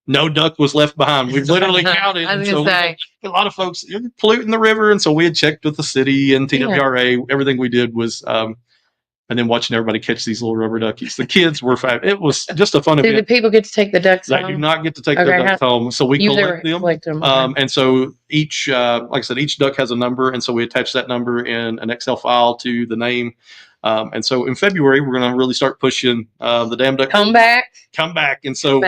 no duck was left behind. We've literally counted. I was going to say. A lot of folks polluting the river. And so we had checked with the city and TWRA. Everything we did was, and then watching everybody catch these little rubber duckies. The kids were fabulous. It was just a fun event. Do the people get to take the ducks home? They do not get to take their ducks home. So we collect them. And so each, like I said, each duck has a number. And so we attach that number in an Excel file to the name. And so in February, we're going to really start pushing the dam duck. Come back. And so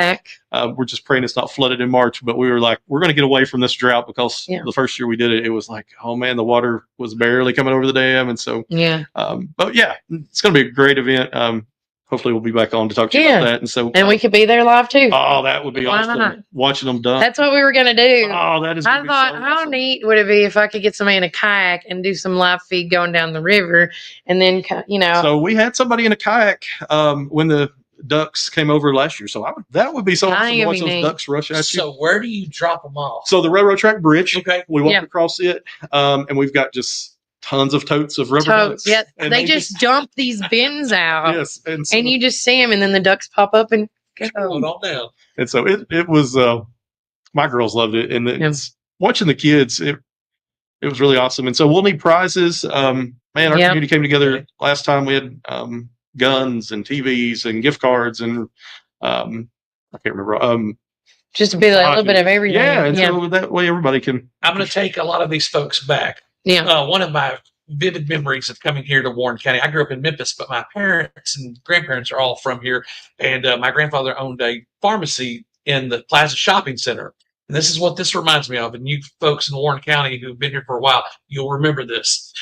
we're just praying it's not flooded in March. But we were like, we're going to get away from this drought because the first year we did it, it was like, oh man, the water was barely coming over the dam. And so, but yeah, it's going to be a great event. Hopefully we'll be back on to talk to you about that. And so, and we could be there live too. Oh, that would be awesome. Watching them dunk. That's what we were going to do. Oh, that is. I thought, how neat would it be if I could get somebody in a kayak and do some live feed going down the river, and then So we had somebody in a kayak when the ducks came over last year. So that would be so awesome to watch those ducks rush at you. So where do you drop them off? So the railroad track bridge. Okay. We walk across it, and we've got just tons of totes of rubber ducks. Yeah, they just dump these bins out. Yes, and you just see them, and then the ducks pop up and go. It all down. And so it was. My girls loved it, and it's watching the kids. It was really awesome, and so we'll need prizes. Man, our community came together last time. We had guns and TVs and gift cards, and I can't remember. Just to be like a little bit of everything. Yeah, and so that way everybody can. I'm going to take a lot of these folks back. Yeah. One of my vivid memories of coming here to Warren County. I grew up in Memphis, but my parents and grandparents are all from here. And my grandfather owned a pharmacy in the Plaza Shopping Center. And this is what this reminds me of. And you folks in Warren County who've been here for a while, you'll remember this.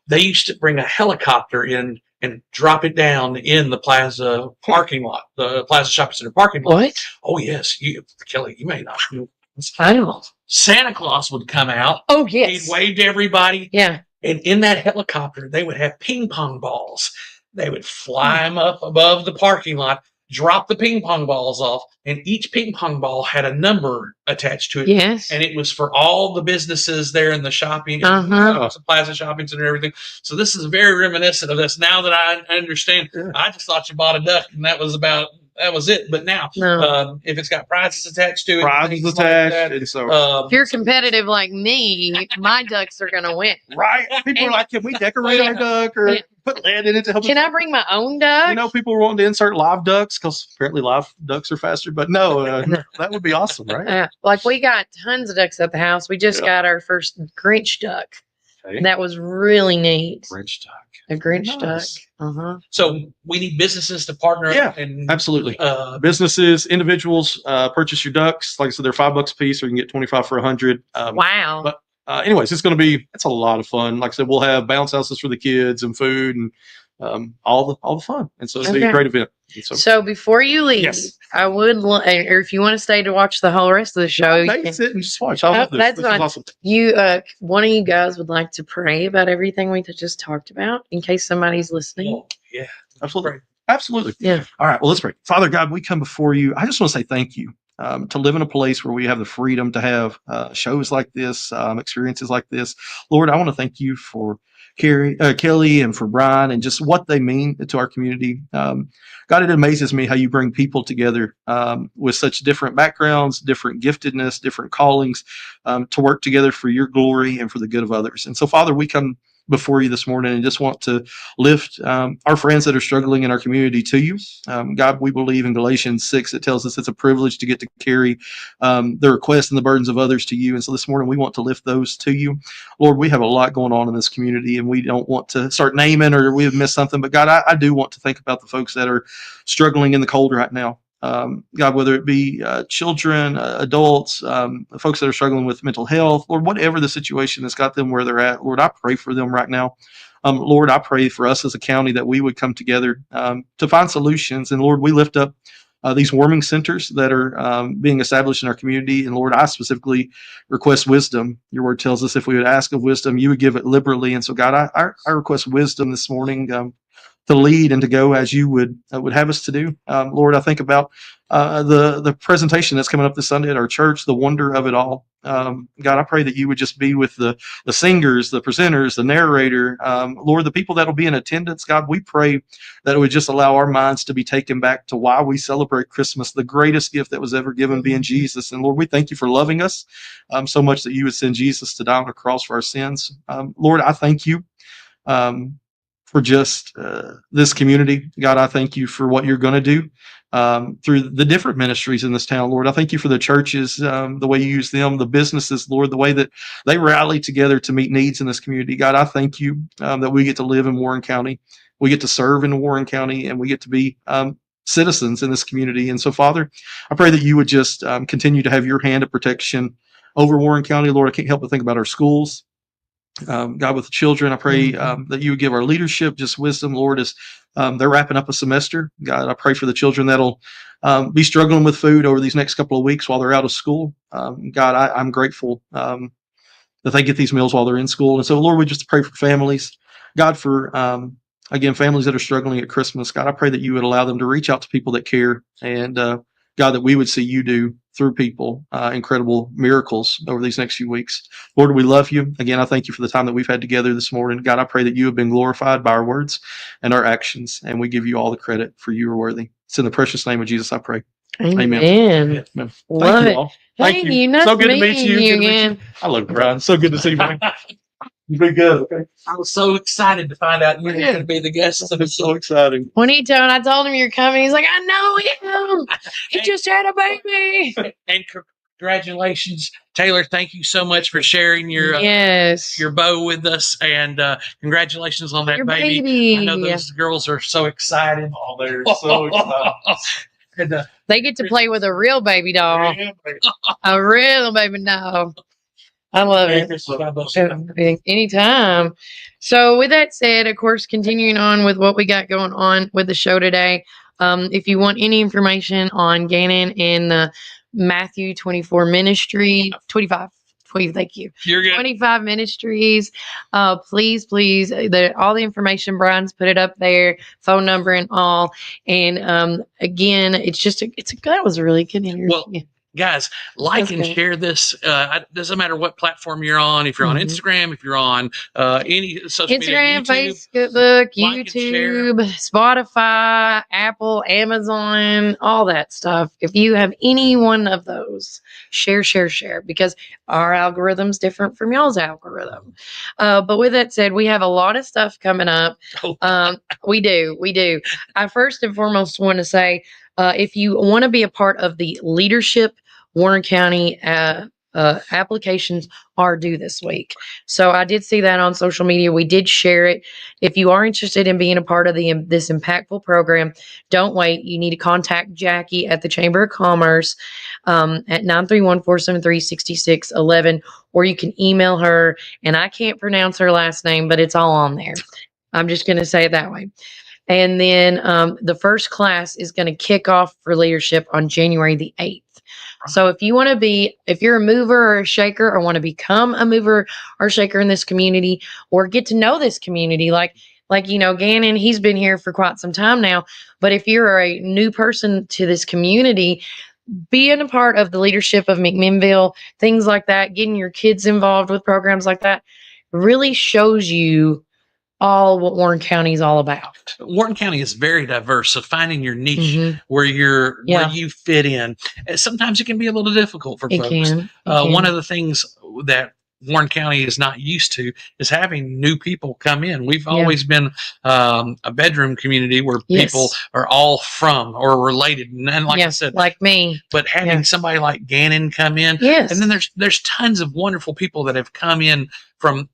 They used to bring a helicopter in and drop it down in the Plaza parking lot, the Plaza Shopping Center parking lot. What? Oh, yes. Kelly, you may not know. I know. Santa Claus would come out. Oh, yes. He'd wave to everybody. Yeah. And in that helicopter, they would have ping pong balls. They would fly them up above the parking lot, drop the ping pong balls off, and each ping pong ball had a number attached to it. Yes. And it was for all the businesses there in the shopping, Plaza Shopping Center and everything. So this is very reminiscent of this. Now that I understand, I just thought you bought a duck and that was it. But now, if it's got prizes attached to it, and so if you're competitive like me, my ducks are gonna win. Right? People are like, can we decorate our duck or put lead in it to help? Can I bring my own duck? People are wanting to insert live ducks because apparently live ducks are faster. But no, that would be awesome, right? Like we got tons of ducks at the house. We just got our first Grinch duck. Okay. That was really neat. Grinch duck. A Grinch duck. So we need businesses to partner. Yeah, absolutely. Businesses, individuals, purchase your ducks. Like I said, they're $5 a piece, or you can get 25 for 100. Wow. But anyways, it's a lot of fun. Like I said, we'll have bounce houses for the kids and food and all the fun. And so it'll be a great event. So before you leave, I would, or if you want to stay to watch the whole rest of the show, you can sit and just watch. I love this. That's this fine. Is awesome. You, one of you guys would like to pray about everything we just talked about, in case somebody's listening. Oh, yeah, absolutely. Absolutely. Yeah. All right. Well, let's pray. Father God, we come before you. I just want to say thank you. to live in a place where we have the freedom to have shows like this, experiences like this. Lord, I want to thank you for Kelly and for Brian and just what they mean to our community. God, it amazes me how you bring people together with such different backgrounds, different giftedness, different callings to work together for your glory and for the good of others. And so, Father, we come before you this morning and just want to lift our friends that are struggling in our community to you. God, we believe in Galatians 6, it tells us it's a privilege to get to carry the requests and the burdens of others to you. And so this morning we want to lift those to you. Lord, we have a lot going on in this community and we don't want to start naming or we have missed something. But God, I do want to think about the folks that are struggling in the cold right now. God, whether it be children, adults, folks that are struggling with mental health, Lord, whatever the situation that's got them where they're at, Lord, I pray for them right now. Lord, I pray for us as a county that we would come together to find solutions. And Lord, we lift up these warming centers that are being established in our community. And Lord, I specifically request wisdom. Your word tells us if we would ask of wisdom, you would give it liberally. And so, God, I request wisdom this morning to lead and to go as you would have us to do. Lord, I think about the presentation that's coming up this Sunday at our church, the wonder of it all. God, I pray that you would just be with the singers, the presenters, the narrator, Lord, the people that will be in attendance. God, we pray that it would just allow our minds to be taken back to why we celebrate Christmas, the greatest gift that was ever given being Jesus. And Lord, we thank you for loving us so much that you would send Jesus to die on the cross for our sins. Lord, I thank you for just this community. God, I thank you for what you're going to do through the different ministries in this town, Lord. I thank you for the churches, the way you use them, the businesses, Lord, the way that they rally together to meet needs in this community. God, I thank you that we get to live in Warren County. We get to serve in Warren County, and we get to be citizens in this community. And so, Father, I pray that you would just continue to have your hand of protection over Warren County. Lord, I can't help but think about our schools. God, with the children, I pray that you would give our leadership just wisdom, Lord, as they're wrapping up a semester. God, I pray for the children that'll be struggling with food over these next couple of weeks while they're out of school. God, I'm grateful that they get these meals while they're in school. And so, Lord, we just pray for families. God, for, again, families that are struggling at Christmas. God, I pray that you would allow them to reach out to people that care. And God, that we would see you do through people incredible miracles over these next few weeks. Lord, we love you. Again, I thank you for the time that we've had together this morning. God, I pray that you have been glorified by our words and our actions, and we give you all the credit for you are worthy. It's in the precious name of Jesus I pray. Amen. Amen. Love Thank it. you all. Hey, Thank you. you. Nice So good to meet meeting you. you Good to meet you. again. I love Brian. So good to see you. You've been good. Okay. I was so excited to find out you were going to be the guest. It's so exciting. When I told him you're coming, he's like, I know him. He just had a baby. And congratulations, Taylor. Thank you so much for sharing your yes, your bow with us, and congratulations on that your baby. baby. I know those girls are so excited. Oh, they're so excited. And, They get to play with a real baby doll, a real baby doll. I love Merry it. Christmas. God bless you. Anytime. So, with that said, of course, continuing on with what we got going on with the show today. If you want any information on Gannon and the Matthew 24 ministry, 25. Thank you. You're good. 25 ministries. Please, all the information, Brian's put it up there, phone number and all. And again, that was a really good interview. Well, guys, like and share this. Doesn't matter what platform you're on. If you're on Instagram, if you're on any social media, Facebook, YouTube, Spotify, Apple, Amazon, all that stuff. If you have any one of those, share, because our algorithm's different from y'all's algorithm. But with that said, we have a lot of stuff coming up. We do. I first and foremost want to say, if you want to be a part of the leadership, Warren County applications are due this week. So I did see that on social media. We did share it. If you are interested in being a part of this impactful program, don't wait. You need to contact Jackie at the Chamber of Commerce at 931-473-6611, or you can email her. And I can't pronounce her last name, but it's all on there. I'm just going to say it that way. And then the first class is going to kick off for leadership on January the 8th. So if you're a mover or a shaker, or want to become a mover or shaker in this community, or get to know this community, like Gannon, he's been here for quite some time now. But if you're a new person to this community, being a part of the leadership of McMinnville, things like that, getting your kids involved with programs like that really shows you all what Warren County is all about. Warren County is very diverse, so finding your niche where you fit in. Sometimes it can be a little difficult for folks. One of the things that Warren County is not used to is having new people come in. We've always been a bedroom community where people are all from or related, and like I said, like me. But having somebody like Gannon come in, and then there's tons of wonderful people that have come in from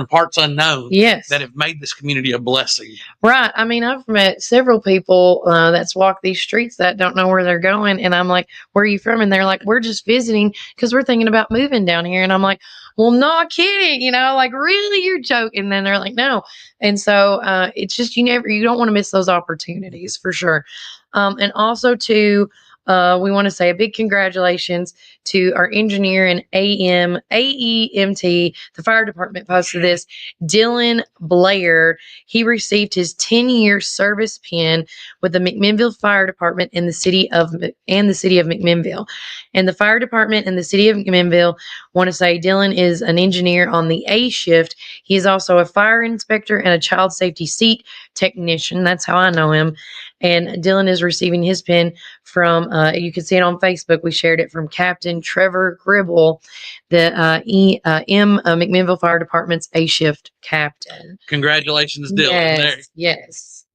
parts unknown, that have made this community a blessing. Right. I mean, I've met several people that's walked these streets that don't know where they're going, and I'm like, "Where are you from?" And they're like, "We're just visiting because we're thinking about moving down here." And I'm like, "Well, not kidding, like really, you're joking?" And then they're like, "No." And so it's just you don't want to miss those opportunities for sure. And also too, we want to say a big congratulations to our engineer and AEMT. The fire department posted this. Dylan Blair. He received his 10-year service pin with the McMinnville Fire Department in the city of McMinnville. And the fire department and the city of McMinnville want to say Dylan is an engineer on the A shift. He is also a fire inspector and a child safety seat technician. That's how I know him. And Dylan is receiving his pin from, you can see it on Facebook. We shared it from Captain Trevor Gribble, the McMinnville Fire Department's A shift captain. Congratulations, Dylan. Yes.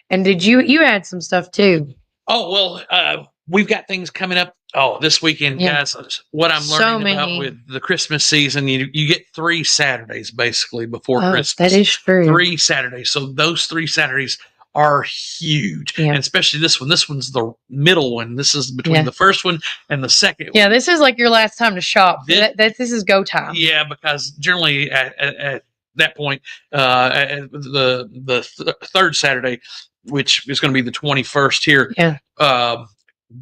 And you had some stuff too? Oh, well, we've got things coming up. Oh, this weekend, guys, what I'm learning about with the Christmas season, you get 3 Saturdays basically before Christmas. That is true. 3 Saturdays. So those 3 Saturdays are huge. And especially this one. This one's the middle one. This is between the first one and the second one. Yeah, this is like your last time to shop. This is go time. Yeah, because generally at that point, the third Saturday, which is going to be the 21st here,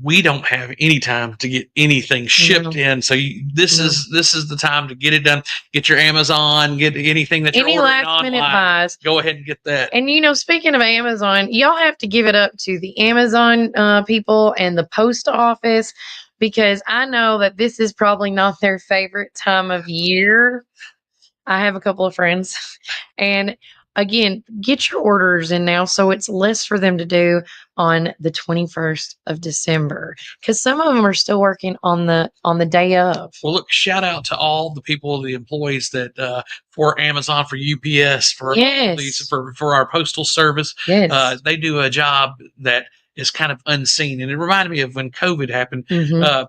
we don't have any time to get anything shipped in. So this is the time to get it done. Get your Amazon, get anything that you're ordering last online. Minute buys. Go ahead and get that. And speaking of Amazon, y'all have to give it up to the Amazon people and the post office, because I know that this is probably not their favorite time of year. I have a couple of friends, and again, get your orders in now so it's less for them to do on the 21st of December, because some of them are still working on the day of. Well, look, shout out to all the people, the employees that for Amazon, for UPS, for all these, for our postal service. They do a job that is kind of unseen. And it reminded me of when COVID happened.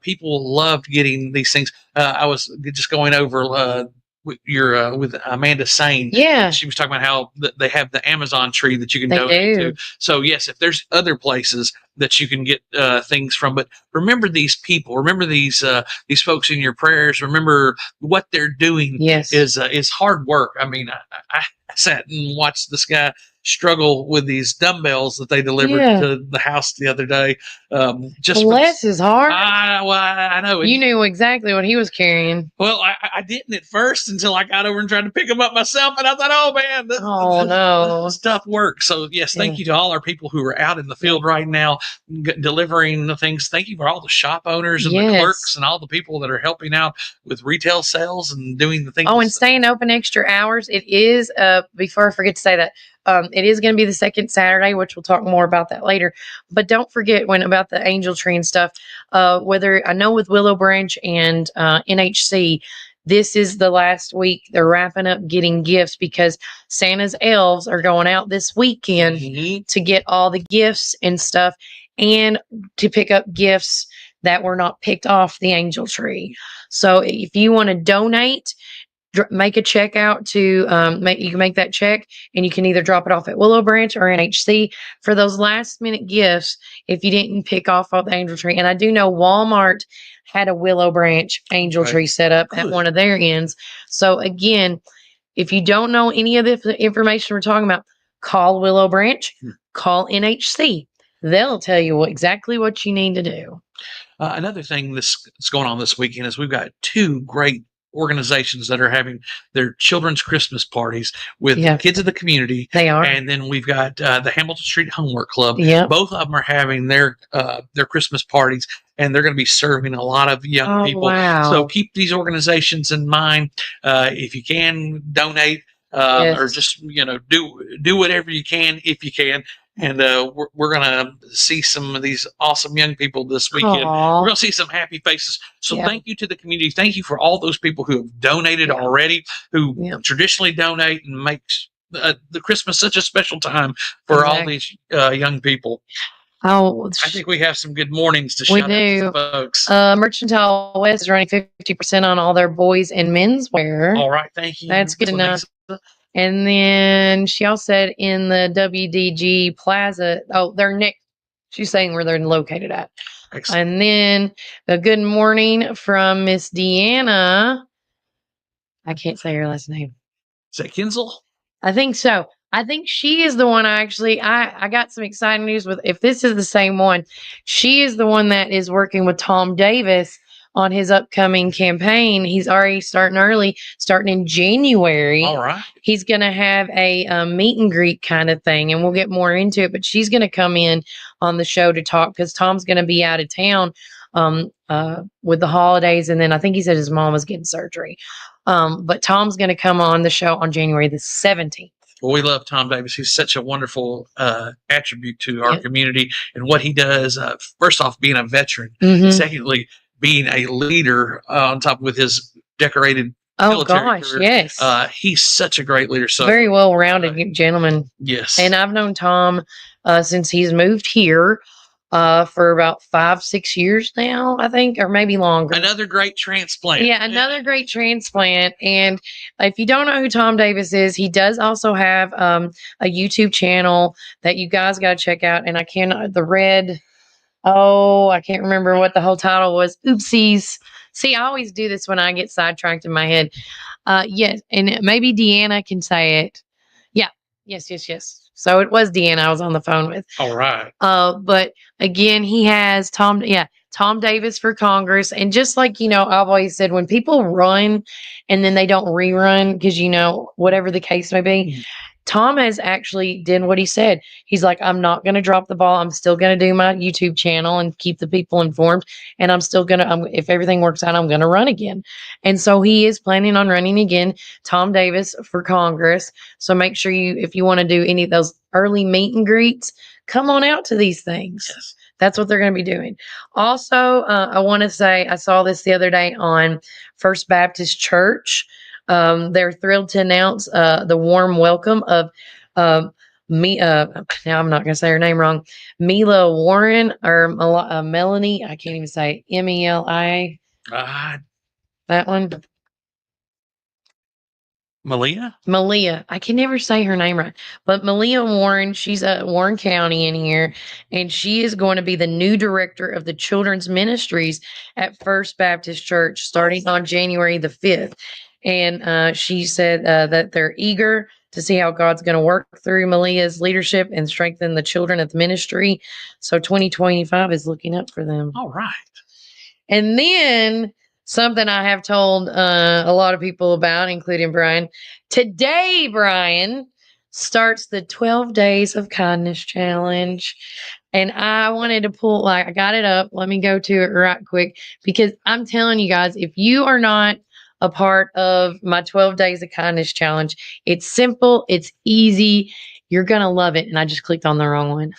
People loved getting these things. I was just going over with Amanda Sane. She was talking about how they have the Amazon tree that you can donate to. So yes, if there's other places that you can get things from, but remember these people, remember these folks in your prayers. Remember what they're doing is hard work. I mean, I sat and watched this guy struggle with these dumbbells that they delivered to the house the other day. Just bless his heart. I know. You knew exactly what he was carrying. Well, I didn't at first until I got over and tried to pick them up myself, and I thought, oh man, this is tough work. So yes, thank you to all our people who are out in the field right now delivering the things. Thank you for all the shop owners and the clerks and all the people that are helping out with retail sales and doing the things. Oh, and staying open extra hours. It is before I forget to say that. It is going to be the second Saturday, which we'll talk more about that later. But don't forget about the angel tree and stuff. Whether I know with Willow Branch and NHC, this is the last week they're wrapping up getting gifts, because Santa's elves are going out this weekend to get all the gifts and stuff, and to pick up gifts that were not picked off the angel tree. So if you want to donate, make a check out to you can make that check, and you can either drop it off at Willow Branch or NHC for those last minute gifts if you didn't pick off all the angel tree. And I do know Walmart had a Willow Branch angel tree set up at one of their ends. So again, if you don't know any of the information we're talking about, call Willow Branch, call NHC. They'll tell you exactly what you need to do. Another thing that's going on this weekend is we've got 2 great organizations that are having their children's Christmas parties with kids of the community. They are. And then we've got the Hamilton Street Homework Club. Both of them are having their Christmas parties and they're going to be serving a lot of young people. Wow. So keep these organizations in mind. If you can donate, or just do whatever you can if you can. And we're going to see some of these awesome young people this weekend. Aww. We're going to see some happy faces. So thank you to the community. Thank you for all those people who have donated already, who traditionally donate and make the Christmas such a special time for all these young people. Oh, I think we have some good mornings to shout out to folks. Mercantile West is running 50% on all their boys and men's wear. All right, thank you. That's good enough. And then she also said in the WDG Plaza, they're next. She's saying where they're located at. Excellent. And then a good morning from Miss Deanna. I can't say her last name. Is that Kinzel? I think so. I think she is the one I got some exciting news with. If this is the same one, she is the one that is working with Tom Davis on his upcoming campaign. He's already starting in January. All right. He's going to have a meet and greet kind of thing, and we'll get more into it, but she's going to come in on the show to talk because Tom's going to be out of town with the holidays. And then I think he said his mom was getting surgery. But Tom's going to come on the show on January the 17th. Well, we love Tom Davis. He's such a wonderful attribute to our community and what he does. First off, being a veteran. Mm-hmm. Secondly, being a leader on top with his decorated military career. Yes. He's such a great leader. So very well-rounded gentleman. Yes. And I've known Tom since he's moved here. For about 5-6 years now, I think, or maybe longer. Another great transplant. Yeah, another great transplant. And if you don't know who Tom Davis is, he does also have a YouTube channel that you guys got to check out. And I can't remember what the whole title was. Oopsies. See, I always do this when I get sidetracked in my head. Yes, and maybe Deanna can say it. Yeah, yes. So it was Deanna I was on the phone with. All right. But again, he has Tom Davis for Congress. And just like, I've always said, when people run and then they don't rerun, because, whatever the case may be, Tom has actually did what he said. He's like, I'm not going to drop the ball. I'm still going to do my YouTube channel and keep the people informed. And I'm still going to, if everything works out, I'm going to run again. And so he is planning on running again, Tom Davis for Congress. So make sure if you want to do any of those early meet and greets, come on out to these things. Yes. That's what they're going to be doing. Also, I want to say, I saw this the other day on First Baptist Church. They're thrilled to announce the warm welcome of me. Now I'm not going to say her name wrong. Mila Warren or Melanie. I can't even say Melia. That one. Malia. I can never say her name right. But Malia Warren, she's at Warren County in here, and she is going to be the new director of the children's ministries at First Baptist Church starting on January the 5th. And she said that they're eager to see how God's going to work through Malia's leadership and strengthen the children of the ministry. So 2025 is looking up for them. All right. And then something I have told a lot of people about, including Brian. Today, Brian starts the 12 Days of Kindness Challenge. And I wanted to I got it up. Let me go to it right quick. Because I'm telling you guys, if you are not a part of my 12 Days of Kindness Challenge, it's simple. It's easy. You're going to love it. And I just clicked on the wrong one.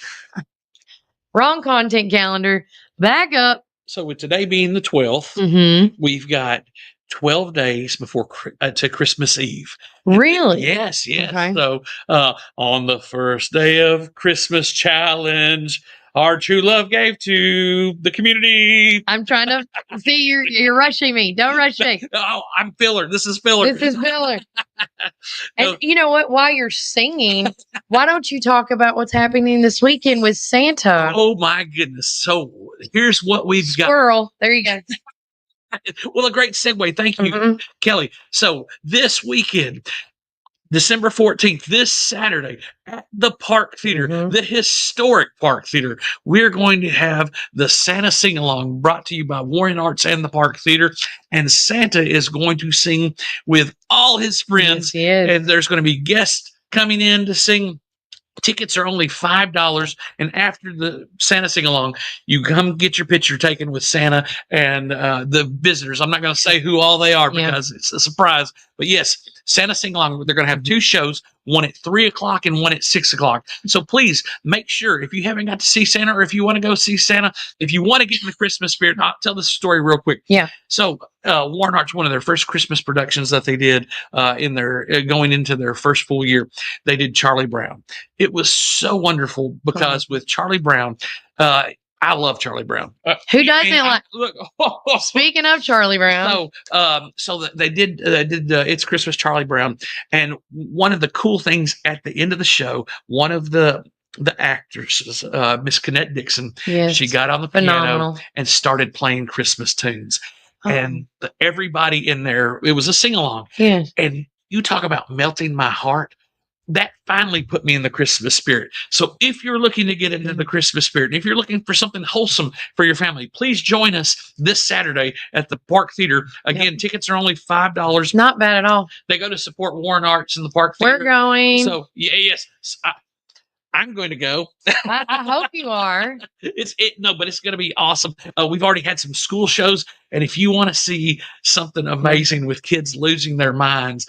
Wrong content calendar. Back up. So with today being the 12th, we've got 12 days before to Christmas Eve. Really? Yes. Okay. So on the first day of Christmas challenge, our true love gave to the community. I'm trying to see you're rushing me. Don't rush me. Oh, I'm filler. This is filler. And you know what? While you're singing, why don't you talk about what's happening this weekend with Santa? Oh my goodness. So here's what we've got. Squirrel. There you go. Well, a great segue. Thank you, Kelly. So this weekend, December 14th, this Saturday at the Park Theater, the historic Park Theater, we're going to have the Santa Sing-Along brought to you by Warren Arts and the Park Theater. And Santa is going to sing with all his friends. Yes, and there's going to be guests coming in to sing Tickets are only $5, and after the Santa sing-along, you come get your picture taken with Santa and the visitors. I'm not going to say who all they are because it's a surprise. But yes, Santa sing-along, they're going to have 2 shows, one at 3 o'clock and one at 6 o'clock. So please make sure, if you haven't got to see Santa, or if you want to go see Santa, if you want to get in the Christmas spirit, I'll tell this story real quick. Yeah. So Warren Arch, one of their first Christmas productions that they did in their going into their first full year, they did Charlie Brown. It was so wonderful because with Charlie Brown, I love Charlie Brown. Who doesn't look? Speaking of Charlie Brown, so they did It's Christmas Charlie Brown, and one of the cool things at the end of the show, one of the actors, Miss Canette Dixon, she got on the piano and started playing Christmas tunes, and everybody in there, it was a sing along, and you talk about melting my heart. That finally put me in the Christmas spirit. So if you're looking to get into the Christmas spirit, and if you're looking for something wholesome for your family, please join us this Saturday at the Park Theater. Again, tickets are only $5. Not bad at all. They go to support Warren Arch in the Park Theater. We're going. So yes, I'm going to go. I hope you are. But it's going to be awesome. We've already had some school shows, and if you want to see something amazing with kids losing their minds,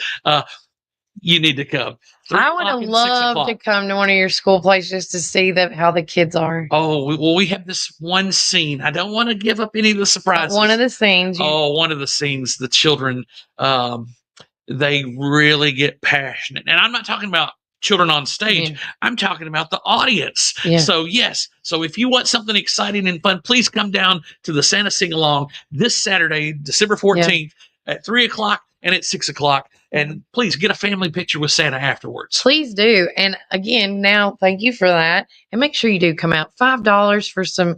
you need to come. I would have loved to come to one of your school plays just to see how the kids are. Oh, well, we have this one scene. I don't want to give up any of the surprises. One of the scenes. One of the scenes, the children, they really get passionate. And I'm not talking about children on stage. I'm talking about the audience. So yes. So if you want something exciting and fun, please come down to the Santa Sing-Along this Saturday, December 14th at 3 o'clock and at 6 o'clock. And please get a family picture with Santa afterwards. Please do. And again, now, thank you for that. And make sure you do come out. $5 for some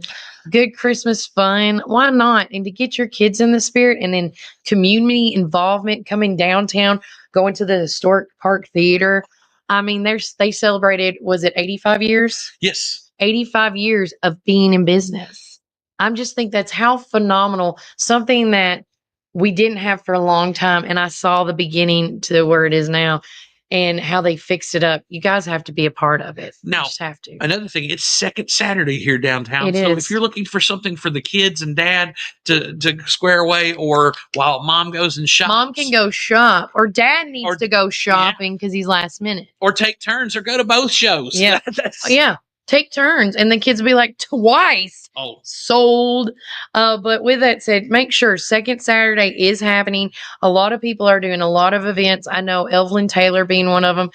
good Christmas fun. Why not? And to get your kids in the spirit, and then community involvement, coming downtown, going to the historic Park Theater. I mean, they celebrated, was it 85 years? Yes. 85 years of being in business. I just think that's how phenomenal, something that we didn't have for a long time. And I saw the beginning to where it is now and how they fixed it up. You guys have to be a part of it. Now, you just have to. Another thing, it's second Saturday here downtown. So if you're looking for something for the kids and dad to square away, or while mom goes and shops. Mom can go shop, or dad needs to go shopping because he's last minute. Or take turns, or go to both shows. Yeah. Take turns, and the kids will be like, twice sold. But with that said, make sure second Saturday is happening. A lot of people are doing a lot of events. I know Evelyn Taylor being one of them.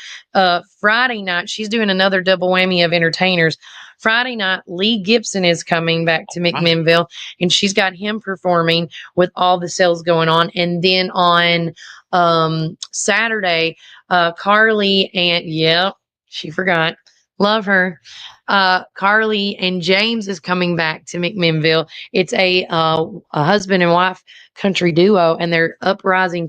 Friday night, she's doing another double whammy of entertainers. Friday night, Lee Gibson is coming back to McMinnville, and she's got him performing with all the sales going on. And then on Saturday, Carly and she forgot. Love her. Carly and James is coming back to McMinnville. It's a husband and wife country duo, and they're rising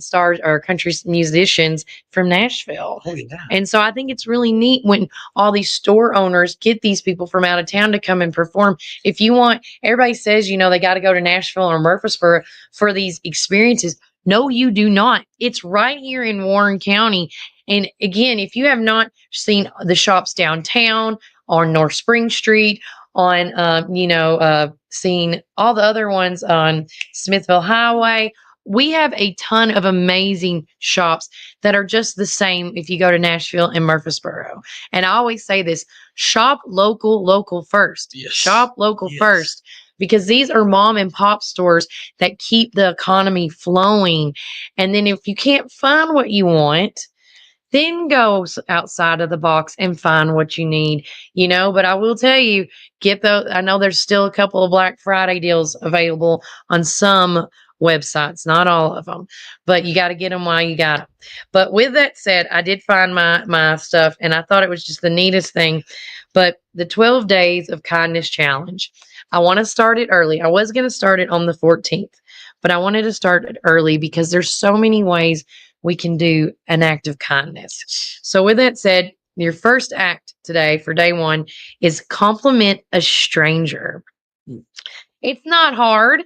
stars or country musicians from Nashville. Oh, yeah. And so I think it's really neat when all these store owners get these people from out of town to come and perform. If you want, everybody says, they got to go to Nashville or Murfreesboro for these experiences. No, you do not. It's right here in Warren County. And again, if you have not seen the shops downtown on North Spring Street, on, seen all the other ones on Smithville Highway, we have a ton of amazing shops that are just the same if you go to Nashville and Murfreesboro. And I always say this, shop local first. Yes. Shop local first. Because these are mom and pop stores that keep the economy flowing. And then if you can't find what you want, then go outside of the box and find what you need, but I will tell you, I know there's still a couple of Black Friday deals available on some websites, not all of them, but you got to get them while you got them. But with that said, I did find my stuff, and I thought it was just the neatest thing. But the 12 Days of Kindness Challenge, I want to start it early. I was going to start it on the 14th, but I wanted to start it early because there's so many ways we can do an act of kindness. So with that said, your first act today for day one is compliment a stranger. It's not hard.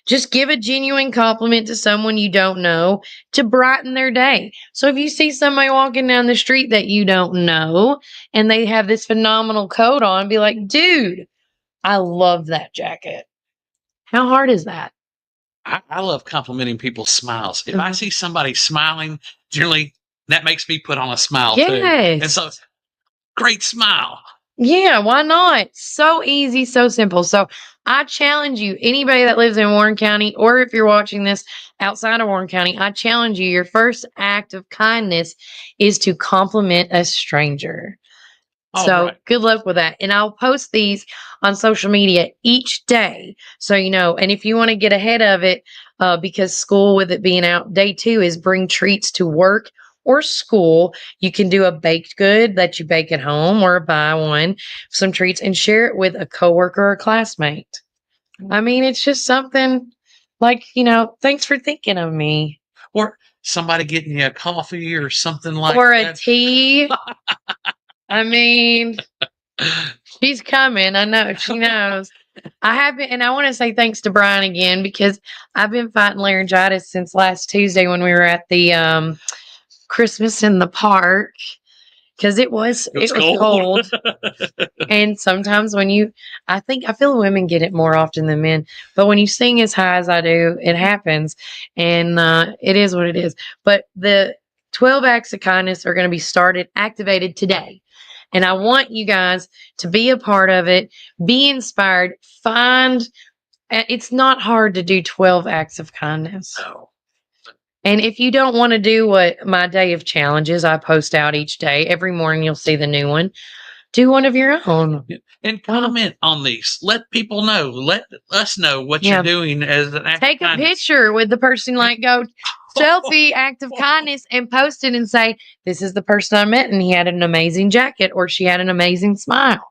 Just give a genuine compliment to someone you don't know to brighten their day. So if you see somebody walking down the street that you don't know and they have this phenomenal coat on, be like, dude, I love that jacket. How hard is that? I love complimenting people's smiles. If I see somebody smiling, generally that makes me put on a smile too. And so, great smile. Yeah, why not? So easy, so simple. So I challenge you, anybody that lives in Warren County, or if you're watching this outside of Warren County, I challenge you, your first act of kindness is to compliment a stranger. So good luck with that. And I'll post these on social media each day. So, you know, and if you want to get ahead of it, because school with it being out, day 2 is bring treats to work or school. You can do a baked good that you bake at home or buy one, some treats, and share it with a coworker or a classmate. I mean, it's just something like, you know, thanks for thinking of me. Or somebody getting you a coffee or something like that. Or a tea. I mean, she's coming. I know. She knows. I have been, and I want to say thanks to Brian again, because I've been fighting laryngitis since last Tuesday when we were at the Christmas in the park, because it was cold. And sometimes when I feel women get it more often than men, but when you sing as high as I do, it happens, and it is what it is. But the 12 acts of kindness are going to be activated today. And I want you guys to be a part of it, be inspired, it's not hard to do 12 acts of kindness. No. And if you don't want to do what my day of challenges, I post out each day. Every morning you'll see the new one. Do one of your own. And comment on these. Let people know. Let us know what you're doing as an act Take of kindness. A picture with the person, like go selfie, act of kindness, and post it and say, this is the person I met and he had an amazing jacket or she had an amazing smile.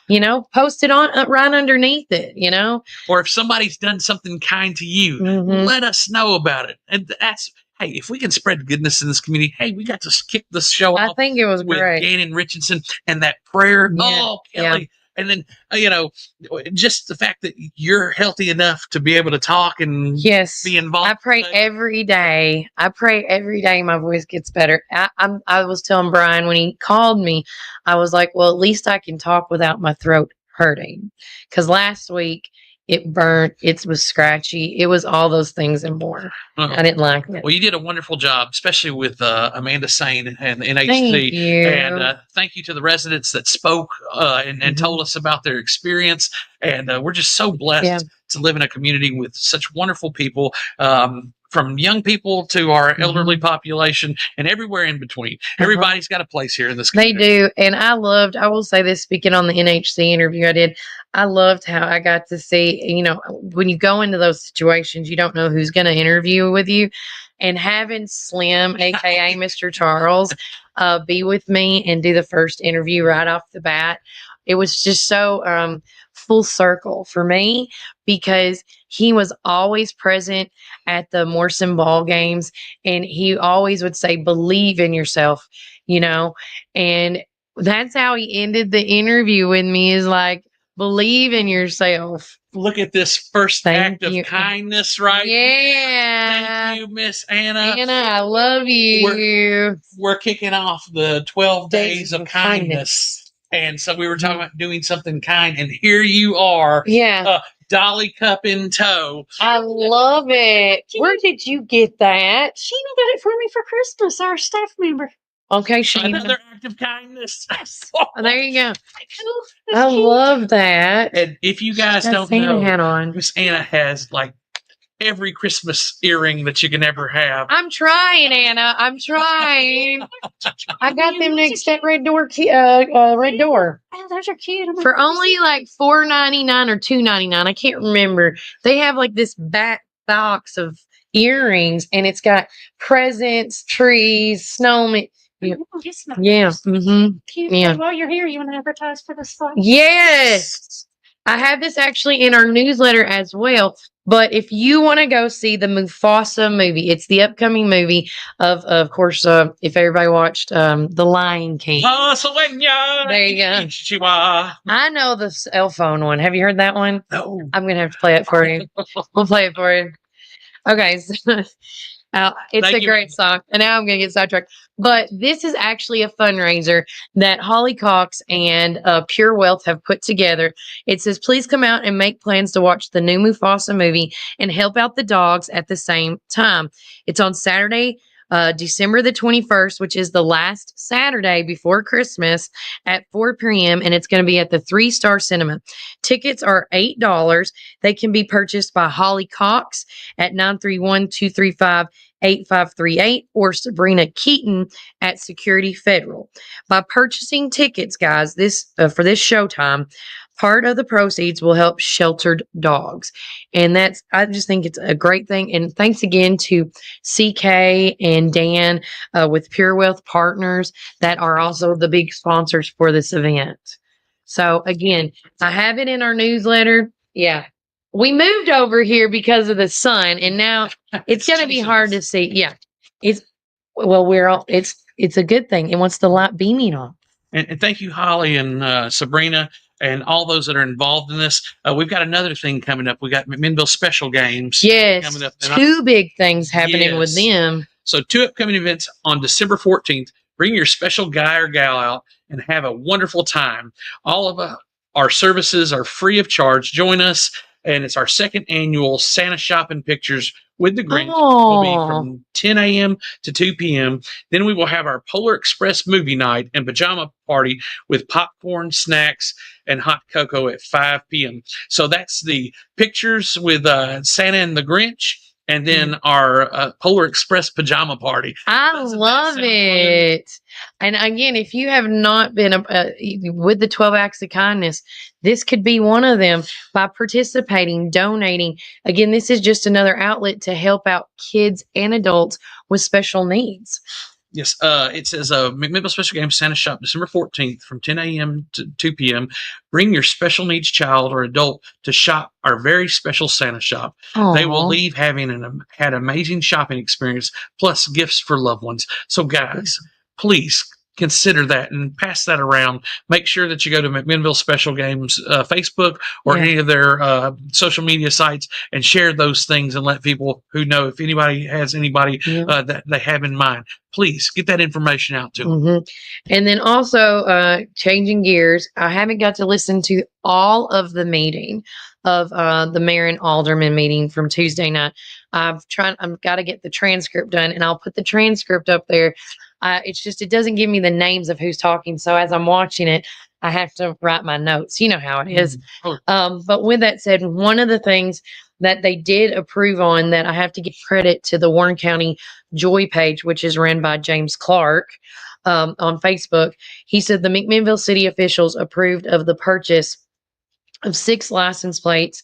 You know, post it on right underneath it, you know. Or if somebody's done something kind to you, let us know about it. And that's, hey, if we can spread goodness in this community, hey, we got to kick this show off. I think it was with great. Gannon Richardson and that prayer. Yeah. Oh, Kelly. And then, you know, just the fact that you're healthy enough to be able to talk and be involved. I pray every day. My voice gets better. I was telling Brian when he called me, I was like, well, at least I can talk without my throat hurting. Because last week it burnt, it was scratchy, it was all those things and more. I didn't like it. Well, you did a wonderful job, especially with Amanda Sane and the NHC. Thank you. And thank you to the residents that spoke and told us about their experience. And we're just so blessed to live in a community with such wonderful people, from young people to our elderly population and everywhere in between. Everybody's got a place here in this community. They do. And I will say this, speaking on the NHC interview I did, I loved how I got to see, you know, when you go into those situations, you don't know who's going to interview with you. And having Slim, aka Mr. Charles, be with me and do the first interview right off the bat, it was just so full circle for me, because he was always present at the Morrison ball games, and he always would say, believe in yourself, you know. And that's how he ended the interview with me, is like, believe in yourself. Look at this first act of kindness, right? Yeah. Thank you, Miss Anna. Anna, I love you. We're kicking off the 12 days of kindness. And so we were talking about doing something kind, and here you are. Yeah. Dolly cup in tow. I love it. Where did you get that? Sheena got it for me for Christmas, our staff member. Okay, Sheena. Another act of kindness. Yes. There you go. I love that. And if you guys don't Santa hat know, on. Miss Anna has like every Christmas earring that you can ever have. I'm trying, Anna. I'm trying. I got them next at Red Door. Red Door. Oh, those are cute. For only like $4.99 or $2.99. I can't remember. They have like this back box of earrings, and it's got presents, trees, snowmen. Yeah. Yeah. Mm-hmm. Cute. Yeah. While you're here, you want to advertise for this slide? Yes. I have this actually in our newsletter as well. But if you want to go see the Mufasa movie, it's the upcoming movie of course, if everybody watched The Lion King. There you go. I know the cell phone one. Have you heard that one? No. I'm going to have to play it for you. We'll play it for you. Okay. So, it's a great song. And now I'm going to get sidetracked. But this is actually a fundraiser that Holly Cox and Pure Wealth have put together. It says, please come out and make plans to watch the new Mufasa movie and help out the dogs at the same time. It's on Saturday, December the 21st, which is the last Saturday before Christmas at 4 p.m. And it's going to be at the 3-Star Cinema. Tickets are $8. They can be purchased by Holly Cox at 931-235-8538 or Sabrina Keaton at Security Federal. By purchasing tickets, guys, this for this showtime, part of the proceeds will help sheltered dogs. And I just think it's a great thing. And thanks again to CK and Dan with Pure Wealth Partners that are also the big sponsors for this event. So again, I have it in our newsletter. Yeah. We moved over here because of the sun, and now it's going to be hard to see. Yeah. It's a good thing. It wants the light beaming on. And thank you, Holly and Sabrina, and all those that are involved in this. We've got another thing coming up. We got McMinnville Special Games coming up. Two big things happening with them. So 2 upcoming events on December 14th. Bring your special guy or gal out and have a wonderful time. All of our services are free of charge. Join us. And it's our 2nd annual Santa Shopping Pictures with the Grinch. Will be from 10 a.m. to 2 p.m. Then we will have our Polar Express movie night and pajama party with popcorn, snacks, and hot cocoa at 5 p.m. So that's the pictures with Santa and the Grinch. And then our Polar Express pajama party. I love it. And again, if you have not been with the 12 Acts of Kindness, this could be one of them by participating, donating. Again, this is just another outlet to help out kids and adults with special needs. Yes, it says McMinnville Special Games Santa Shop, December 14th from 10 a.m. to 2 p.m. Bring your special needs child or adult to shop our very special Santa shop. Aww. They will leave having had an amazing shopping experience, plus gifts for loved ones. So, guys, please consider that and pass that around. Make sure that you go to McMinnville Special Games Facebook or any of their social media sites and share those things and let people who know if anybody has anybody that they have in mind. Please get that information out to them. Mm-hmm. And then also changing gears, I haven't got to listen to all of the meeting of the mayor and alderman meeting from Tuesday night. I've got to get the transcript done, and I'll put the transcript up there. It's just, it doesn't give me the names of who's talking. So as I'm watching it, I have to write my notes. You know how it is. But with that said, one of the things that they did approve on that I have to give credit to the Warren County Joy page, which is ran by James Clark on Facebook. He said the McMinnville city officials approved of the purchase of 6 license plates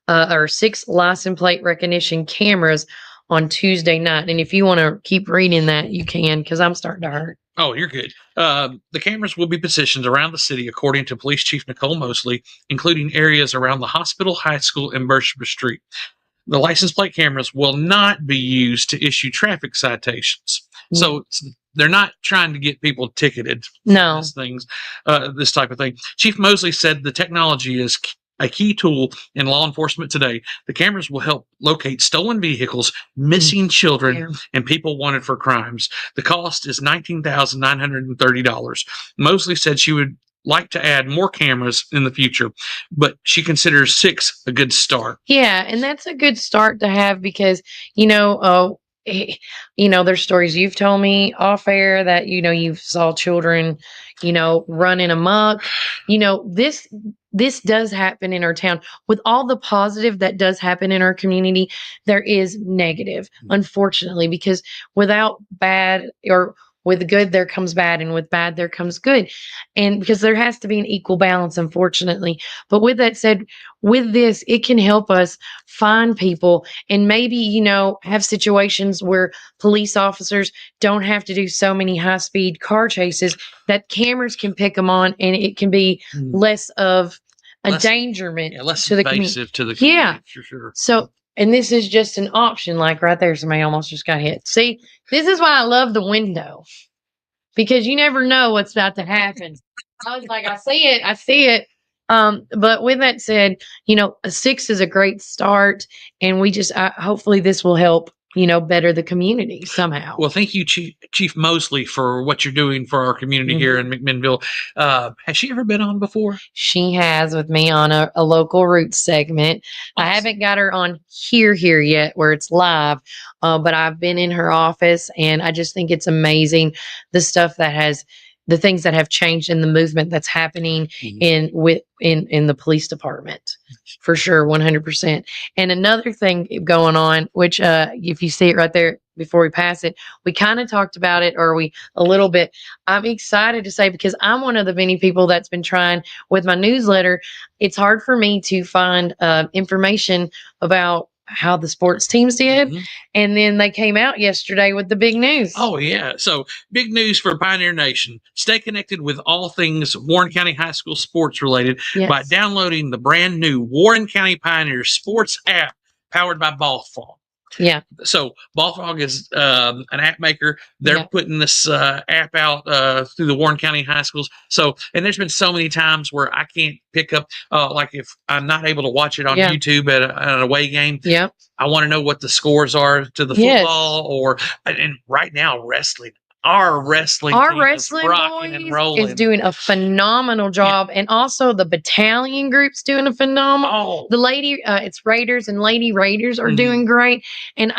or 6 license plate recognition cameras on Tuesday night. And if you want to keep reading that, you can, because I'm starting to hurt. Oh, you're good. The cameras will be positioned around the city, according to Police Chief Nicole Mosley, including areas around the hospital, high school, and Bershba Street. The license plate cameras will not be used to issue traffic citations. So they're not trying to get people ticketed. No. This type of thing. Chief Mosley said the technology is a key tool in law enforcement today. The cameras will help locate stolen vehicles, missing children, and people wanted for crimes. The cost is $19,930. Mosley said she would like to add more cameras in the future, but she considers 6 a good start. Yeah, and that's a good start to have because, there's stories you've told me off air that, you saw children, running amok. This does happen in our town. With all the positive that does happen in our community, there is negative, unfortunately, because without bad or with good, there comes bad, and with bad, there comes good. And because there has to be an equal balance, unfortunately. But with that said, with this, it can help us find people and maybe, have situations where police officers don't have to do so many high-speed car chases, that cameras can pick them on, and it can be less of endangerment less to the community. invasive to the community. Yeah. For sure. So, and this is just an option. Like right there, somebody almost just got hit. See, this is why I love the window, because you never know what's about to happen. I was like, I see it. But with that said, a 6 is a great start, and we just hopefully this will help, better the community somehow. Well, thank you, Chief Mosley, for what you're doing for our community here in McMinnville. Has she ever been on before? She has, with me on a local roots segment. Awesome. I haven't got her on here yet where it's live, but I've been in her office, and I just think it's amazing the things that have changed in the movement that's happening in the police department, for sure, 100%. And another thing going on, which if you see it right there before we pass it, we kind of talked about it, or a little bit. I'm excited to say, because I'm one of the many people that's been trying with my newsletter. It's hard for me to find information about how the sports teams did. And then they came out yesterday with the big news. Oh, yeah. So big news for Pioneer Nation. Stay connected with all things Warren County High School sports related by downloading the brand new Warren County Pioneer Sports app powered by Ballfrog. Yeah. So Ballfrog is an app maker. They're putting this app out through the Warren County high schools. So, and there's been so many times where I can't pick up, like if I'm not able to watch it on YouTube at an away game. Yeah. I want to know what the scores are to the football and right now wrestling. Our wrestling boys is doing a phenomenal job, and also the battalion group's doing a phenomenal. The lady, it's Raiders and Lady Raiders are doing great. And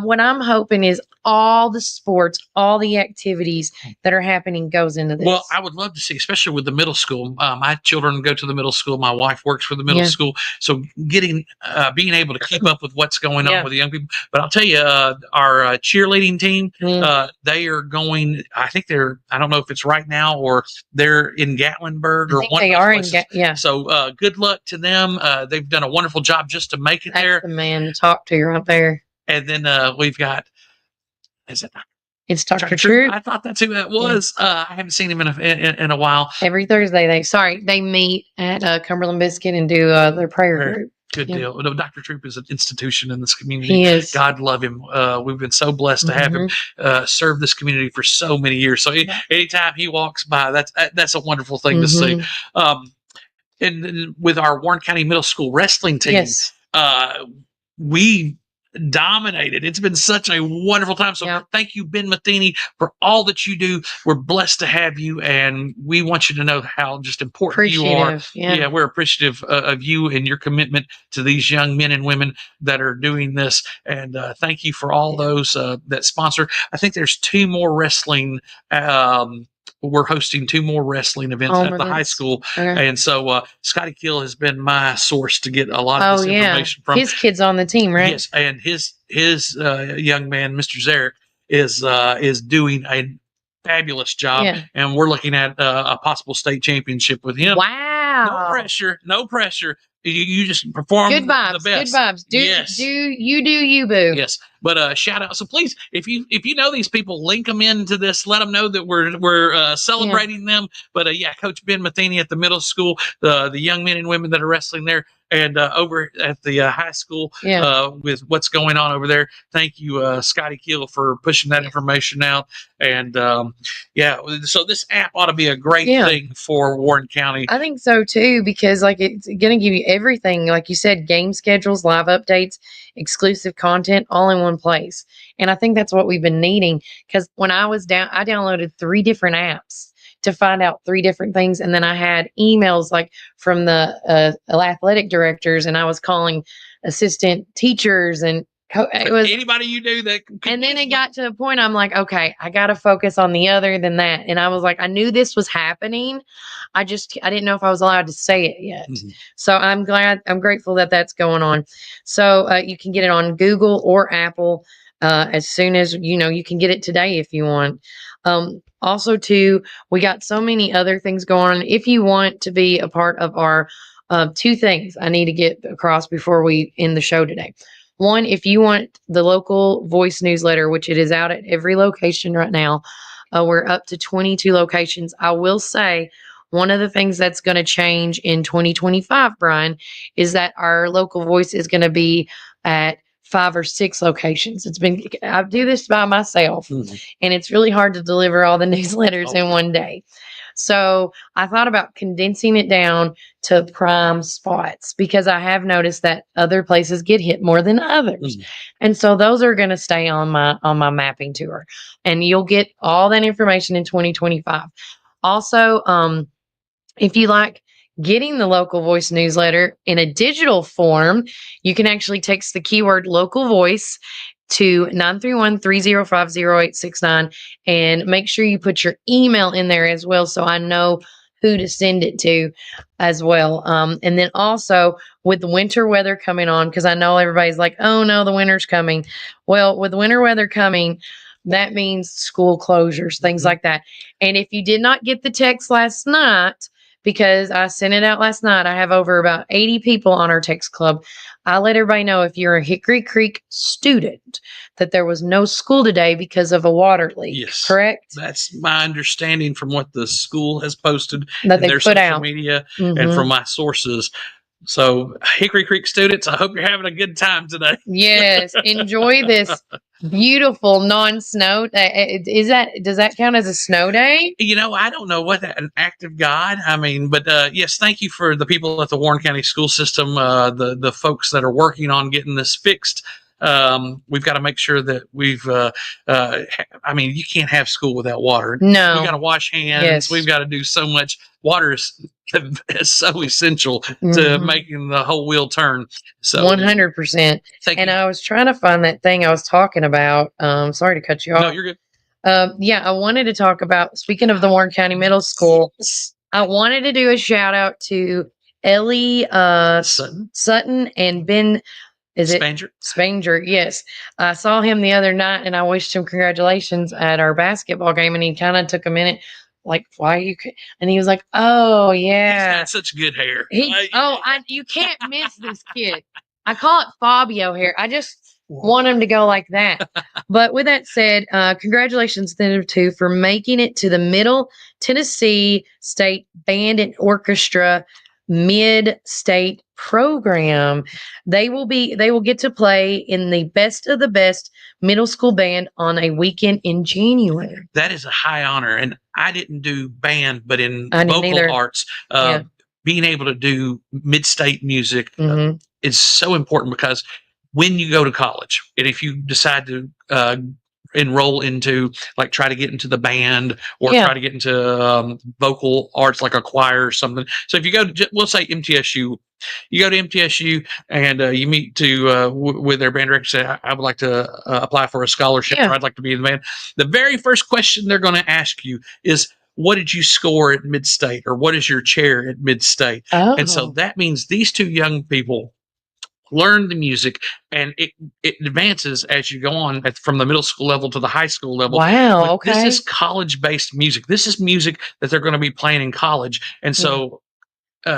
what I'm hoping is all the sports, all the activities that are happening goes into this. Well, I would love to see, especially with the middle school. My children go to the middle school. My wife works for the middle school, so being able to keep up with what's going on with the young people. But I'll tell you, our cheerleading team, they are going. I think I don't know if it's right now or they're in Gatlinburg or one. They are in So good luck to them. They've done a wonderful job just to make it there. That's the man to talk to right there. And then we've got. It's Dr. Troop. I thought that's who that was. I haven't seen him in a while. Every Thursday they meet at Cumberland Biscuit and do their prayer group. Good deal. No, Dr. Troop is an institution in this community. He is. God love him. We've been so blessed to have him serve this community for so many years. So anytime he walks by, that's a wonderful thing to see. And with our Warren County Middle School wrestling team, we dominated. It's been such a wonderful time. So thank you, Ben Matheny, for all that you do. We're blessed to have you, and we want you to know how just important you are. Yeah, we're appreciative of you and your commitment to these young men and women that are doing this. And thank you for all those that sponsor. I think there's 2 more wrestling we're hosting 2 more wrestling events at the high school. And so Scotty Kill has been my source to get a lot of this information from. His kid's on the team, right? Yes. And his young man, Mr. Zarek, is doing a fabulous job. And we're looking at a possible state championship with him. Wow. No pressure. You just perform good vibes, the best. Good vibes. Do you, boo. Yes. But shout out. So please, if you know these people, link them into this. Let them know that we're celebrating them. But Coach Ben Matheny at the middle school, the young men and women that are wrestling there, and over at the high school with what's going on over there. Thank you, Scotty Keel, for pushing that information out. And so this app ought to be a great thing for Warren County. I think so too, because it's going to give you everything, like you said, game schedules, live updates, exclusive content, all in one place. And I think that's what we've been needing, because when I was I downloaded 3 different apps to find out 3 different things. And then I had emails from the athletic directors, and I was calling assistant teachers, and it was anybody you knew that. And then it got to a point I'm like, okay, I got to focus on the other than that. And I was like, I knew this was happening. I didn't know if I was allowed to say it yet. So I'm grateful that that's going on. So you can get it on Google or Apple as soon as, you can get it today if you want. Also too, we got so many other things going on. If you want to be a part of our 2 things I need to get across before we end the show today. One, if you want the local voice newsletter, which it is out at every location right now, we're up to 22 locations. I will say one of the things that's going to change in 2025, Brian, is that our local voice is going to be at 5 or 6 locations. I do this by myself, and it's really hard to deliver all the newsletters in one day. So I thought about condensing it down to prime spots, because I have noticed that other places get hit more than others. And so those are going to stay on my mapping tour, and you'll get all that information in 2025. Also, if you like getting the Local Voice newsletter in a digital form, you can actually text the keyword local voice to 931-305-0869 and make sure you put your email in there as well, so I know who to send it to as well. And then also with the winter weather coming on, because I know everybody's like, oh no, the winter's coming. Well, with winter weather coming, that means school closures, things like that. And if you did not get the text last night, because I sent it out last night, I have over about 80 people on our text club. I let everybody know, if you're a Hickory Creek student, that there was no school today because of a water leak. Yes. Correct? That's my understanding from what the school has posted That in they their put social out. media and from my sources. So Hickory Creek students, I hope you're having a good time today. Yes. Enjoy this beautiful non-snow. Does that count as a snow day? You know, I don't know what an act of God. I mean, but yes, thank you for the people at the Warren County school system, the folks that are working on getting this fixed. We've got to make sure that I mean, you can't have school without water. No. We got to wash hands. Yes. We've got to do so much. Water is so essential to making the whole wheel turn. So 100%. And I was trying to find that thing I was talking about. Sorry to cut you off. No, you're good. Yeah, I wanted to talk about, speaking of the Warren County Middle School, I wanted to do a shout out to Ellie Sutton and Ben. Spanger? Yes. I saw him the other night, and I wished him congratulations at our basketball game, and he kind of took a minute, like, why you? And he was like, oh yeah, he's got such good hair. You can't miss this kid. I call it Fabio hair. I just want him to go like that. But with that said, congratulations to them too for making it to the Middle Tennessee State Band and Orchestra mid-state program. They will get to play in the best of the best middle school band on a weekend in January. That is a high honor. And I didn't do band, but in vocal arts, being able to do mid-state music is so important, because when you go to college, and if you decide to enroll into, like, try to get into the band or try to get into vocal arts, like a choir or something. So if you go to, we'll say MTSU, you go to MTSU and you meet with their band director, say, I would like to apply for a scholarship, or I'd like to be in the band. The very first question they're going to ask you is, what did you score at mid-state, or what is your chair at mid-state? And so that means these two young people learn the music, and it advances as you go on from the middle school level to the high school level. Wow. Okay. This is college-based music. This is music that they're going to be playing in college. And so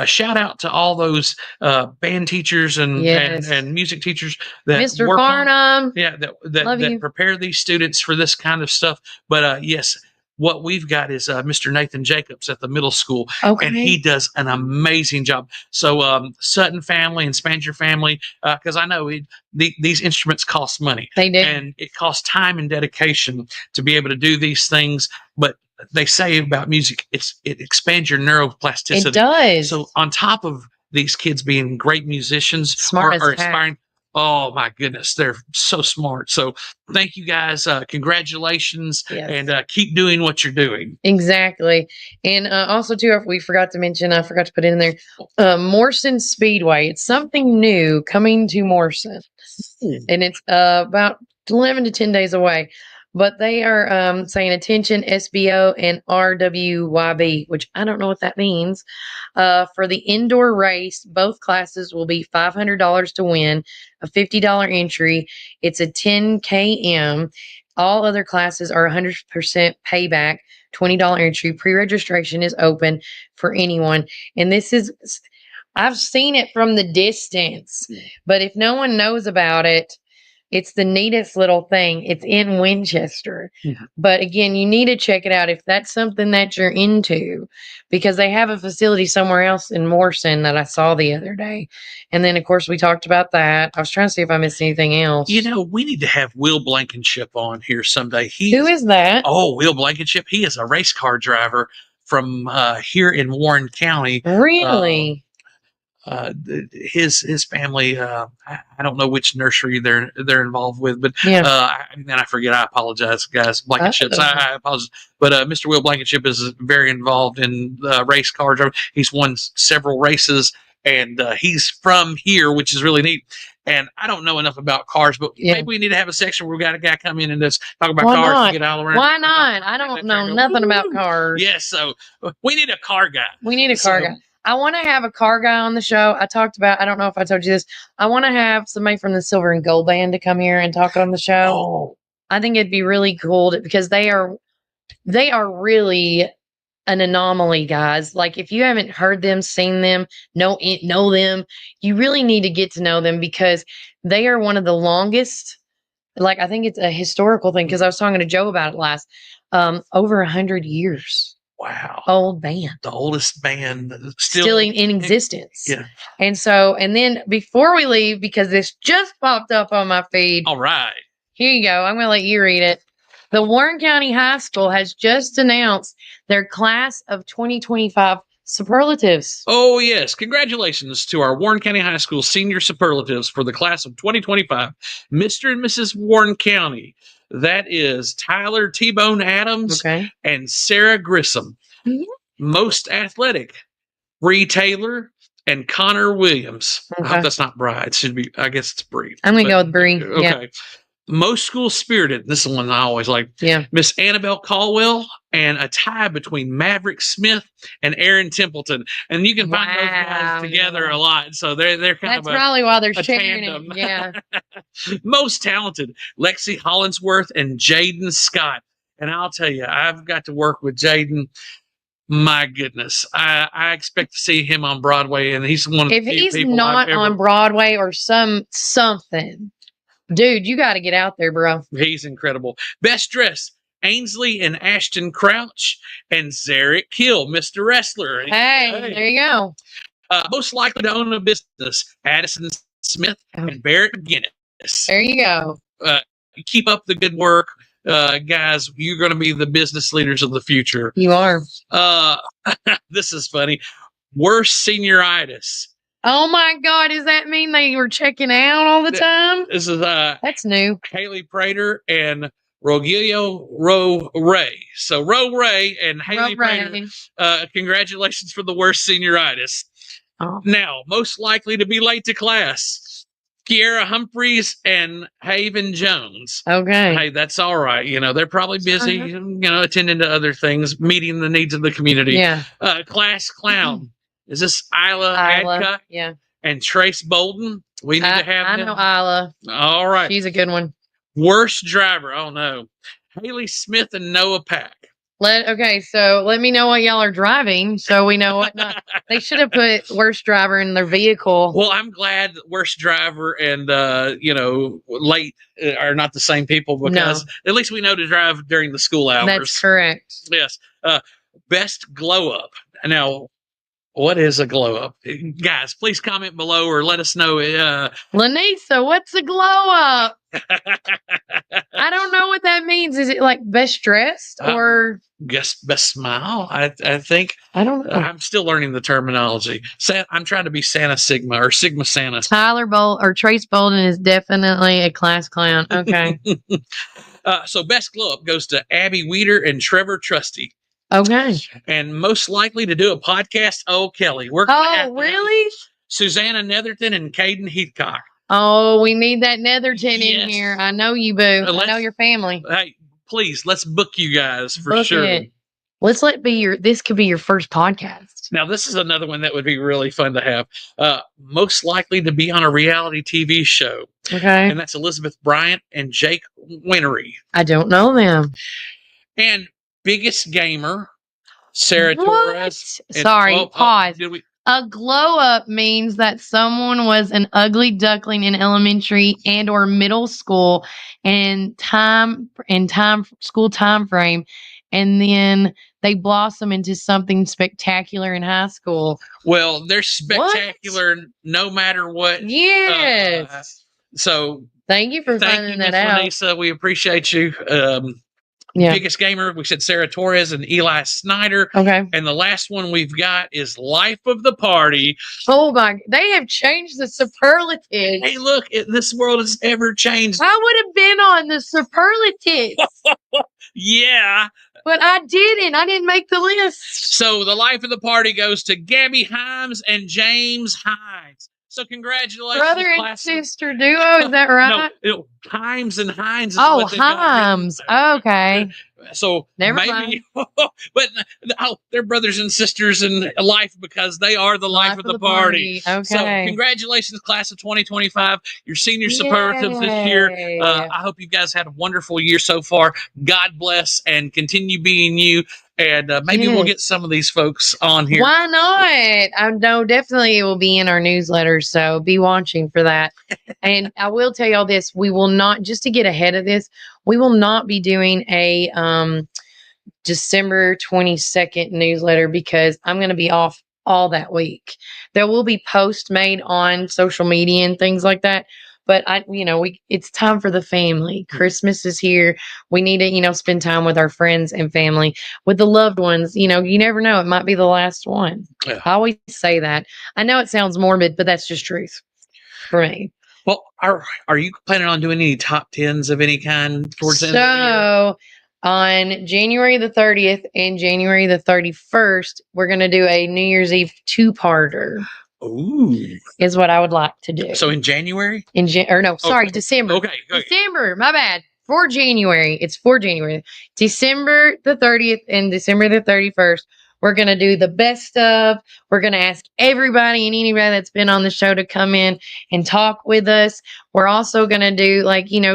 shout out to all those band teachers and music teachers that Mr. Farnham. That prepare these students for this kind of stuff. But yes, what we've got is Mr. Nathan Jacobs at the middle school, and he does an amazing job. So Sutton family and Spanger family, because I know these instruments cost money. They do. And it costs time and dedication to be able to do these things. But they say about music, it expands your neuroplasticity. It does. So on top of these kids being great musicians, smart or aspiring, oh my goodness, they're so smart. So thank you guys. Congratulations, and keep doing what you're doing. Exactly. And also too, we forgot to mention, I forgot to put it in there, Morrison Speedway. It's something new coming to Morrison, and it's about 11 to 10 days away. But they are saying attention SBO and RWYB, which I don't know what that means. For the indoor race, both classes will be $500 to win, a $50 entry. It's a 10 km. All other classes are 100% payback, $20 entry. Pre-registration is open for anyone. And this is, I've seen it from the distance, but if no one knows about it, It's the neatest little thing. It's in Winchester. But again, you need to check it out if that's something that you're into, because they have a facility somewhere else in Morrison that I saw the other day. And then, of course, we talked about that. I was trying to see if I missed anything else. You know, we need to have Will Blankenship on here someday. Who is that? Oh, Will Blankenship. He is a race car driver from here in Warren County. Really? His family, I don't know which nursery they're involved with, but and I forget. I apologize, guys. Blankenships. I apologize, but Mr. Will Blankenship is very involved in race car driving. He's won several races, and he's from here, which is really neat. And I don't know enough about cars, but maybe we need to have a section where we got a guy come in and just talk about cars and get all around. Why not? I don't know nothing about cars. Yes, so we need a car guy. We need a car guy. I want to have a car guy on the show. I talked about, I don't know if I told you this. I want to have somebody from the Silver and Gold Band to come here and talk on the show. Oh. I think it'd be really cool because they are really an anomaly, guys. Like if you haven't heard them, seen them, know them, you really need to get to know them because they are one of the longest. Like I think it's a historical thing because I was talking to Joe about it last. Over 100 years. Wow. Old band. The oldest band still in existence. Yeah. And then before we leave, because this just popped up on my feed. All right. Here you go. I'm going to let you read it. The Warren County High School has just announced their class of 2025 superlatives. Oh, yes. Congratulations to our Warren County High School senior superlatives for the class of 2025. Mr. and Mrs. Warren County. That is Tyler T-Bone Adams and Sarah Grissom. Yeah. Most athletic, Bree Taylor and Connor Williams. I hope that's not Bride. It should be, I guess it's Bree. I'm going to go with Bree. Okay. Yeah. Most school spirited. This is one I always like. Yeah. Miss Annabelle Caldwell and a tie between Maverick Smith and Aaron Templeton. And you can find those guys together a lot. So they're kind That's probably why they're sharing tandem. it. Yeah. Most talented, Lexi Hollinsworth and Jaden Scott. And I'll tell you, I've got to work with Jaden. My goodness, I expect to see him on Broadway, and he's one of the people. If he's people not on Broadway or something, dude, you got to get out there, bro. He's incredible. Best dress, Ainsley and Ashton Crouch and Zarek Hill, Mr. Wrestler. Hey, there you go. Most likely to own a business, Addison Smith and Barrett McGinnis. There you go. Keep up the good work. Guys, you're going to be the business leaders of the future. You are. This is funny. Worst senioritis. Oh my God. Does that mean they were checking out all the time? This is that's new. Haley Prater and Rogelio Roe Ray. So Roe Ray and Haley Prater, congratulations for the worst senioritis. Oh. Now, most likely to be late to class. Kiera Humphreys and Haven Jones. Okay. Hey, that's all right. You know, they're probably busy, attending to other things, meeting the needs of the community. Yeah. Class clown. Is this Isla Adcock? Yeah. And Trace Bolden? We need to have them. I know Isla. All right. She's a good one. Worst driver. Oh, no. Haley Smith and Noah Pack. So let me know what y'all are driving so we know what not. They should have put worst driver in their vehicle. Well, I'm glad worst driver and late are not the same people because at least we know to drive during the school hours. That's correct. Yes. Best glow up. Now, what is a glow up? Guys, please comment below or let us know. Lanisa, what's a glow up? I don't know what that means. Is it like best dressed or guess best smile? I think. I don't know. I'm still learning the terminology. I'm trying to be Santa Sigma or Sigma Santa. Tyler Trace Bolden is definitely a class clown. Okay. So best glow up goes to Abby Weeder and Trevor Trusty. Okay. And most likely to do a podcast, Kelly. Really? Susanna Netherton and Caden Heathcock. Oh, we need that Netherton in here. I know you, boo. I know your family. Hey, please, let's book you guys for sure. Let's this could be your first podcast. Now, this is another one that would be really fun to have. Most likely to be on a reality TV show. Okay. And that's Elizabeth Bryant and Jake Winery. I don't know them. And biggest gamer, Sarah Torres. Sorry, pause. A glow up means that someone was an ugly duckling in elementary and or middle school and school time frame, and then they blossom into something spectacular in high school. Well, they're spectacular no matter what. Yes. So thank you for finding that out. Lanisa. We appreciate you. Biggest gamer, we said Sarah Torres and Eli Snyder. Okay. And the last one we've got is Life of the Party. Oh my, they have changed the superlatives. Hey, look, this world has ever changed. I would have been on the superlatives. Yeah. But I didn't. I didn't make the list. So the Life of the Party goes to Gabby Himes and James Hines. So congratulations, brother and sister duo. Is that right? No, Himes and Hines. Oh, Himes. Okay. So never maybe, but they're brothers and sisters in life because they are the life of the party. Okay. So congratulations, class of 2025. Your senior superlatives this year. I hope you guys had a wonderful year so far. God bless and continue being you. And maybe we'll get some of these folks on here. Why not? I know definitely it will be in our newsletter. So be watching for that. And I will tell y'all this. We will not, just to get ahead of this, we will not be doing a December 22nd newsletter because I'm going to be off all that week. There will be posts made on social media and things like that. But it's time for the family. Christmas is here. We need to, spend time with our friends and family, with the loved ones. You never know. It might be the last one. Yeah. I always say that. I know it sounds morbid, but that's just truth for me. Well, are you planning on doing any top 10s of any kind towards the end of the year? So on January the 30th and January the 31st, we're going to do a New Year's Eve 2-parter. Ooh. Is what I would like to do. So in January? December. Okay. December, my bad. For January. It's for January. December the 30th and December the 31st. We're going to do the best of. We're going to ask everybody and anybody that's been on the show to come in and talk with us. We're also going to do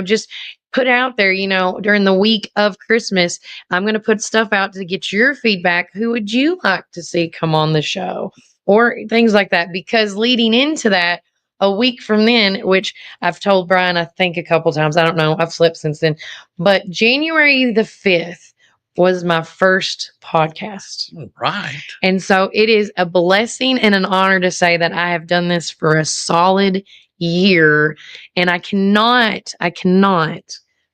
just put out there, during the week of Christmas, I'm going to put stuff out to get your feedback. Who would you like to see come on the show? Or things like that, because leading into that, a week from then, which I've told Brian, I think a couple times, I don't know, I've slept since then, but January the 5th was my first podcast. Right. And so it is a blessing and an honor to say that I have done this for a solid year, and I cannot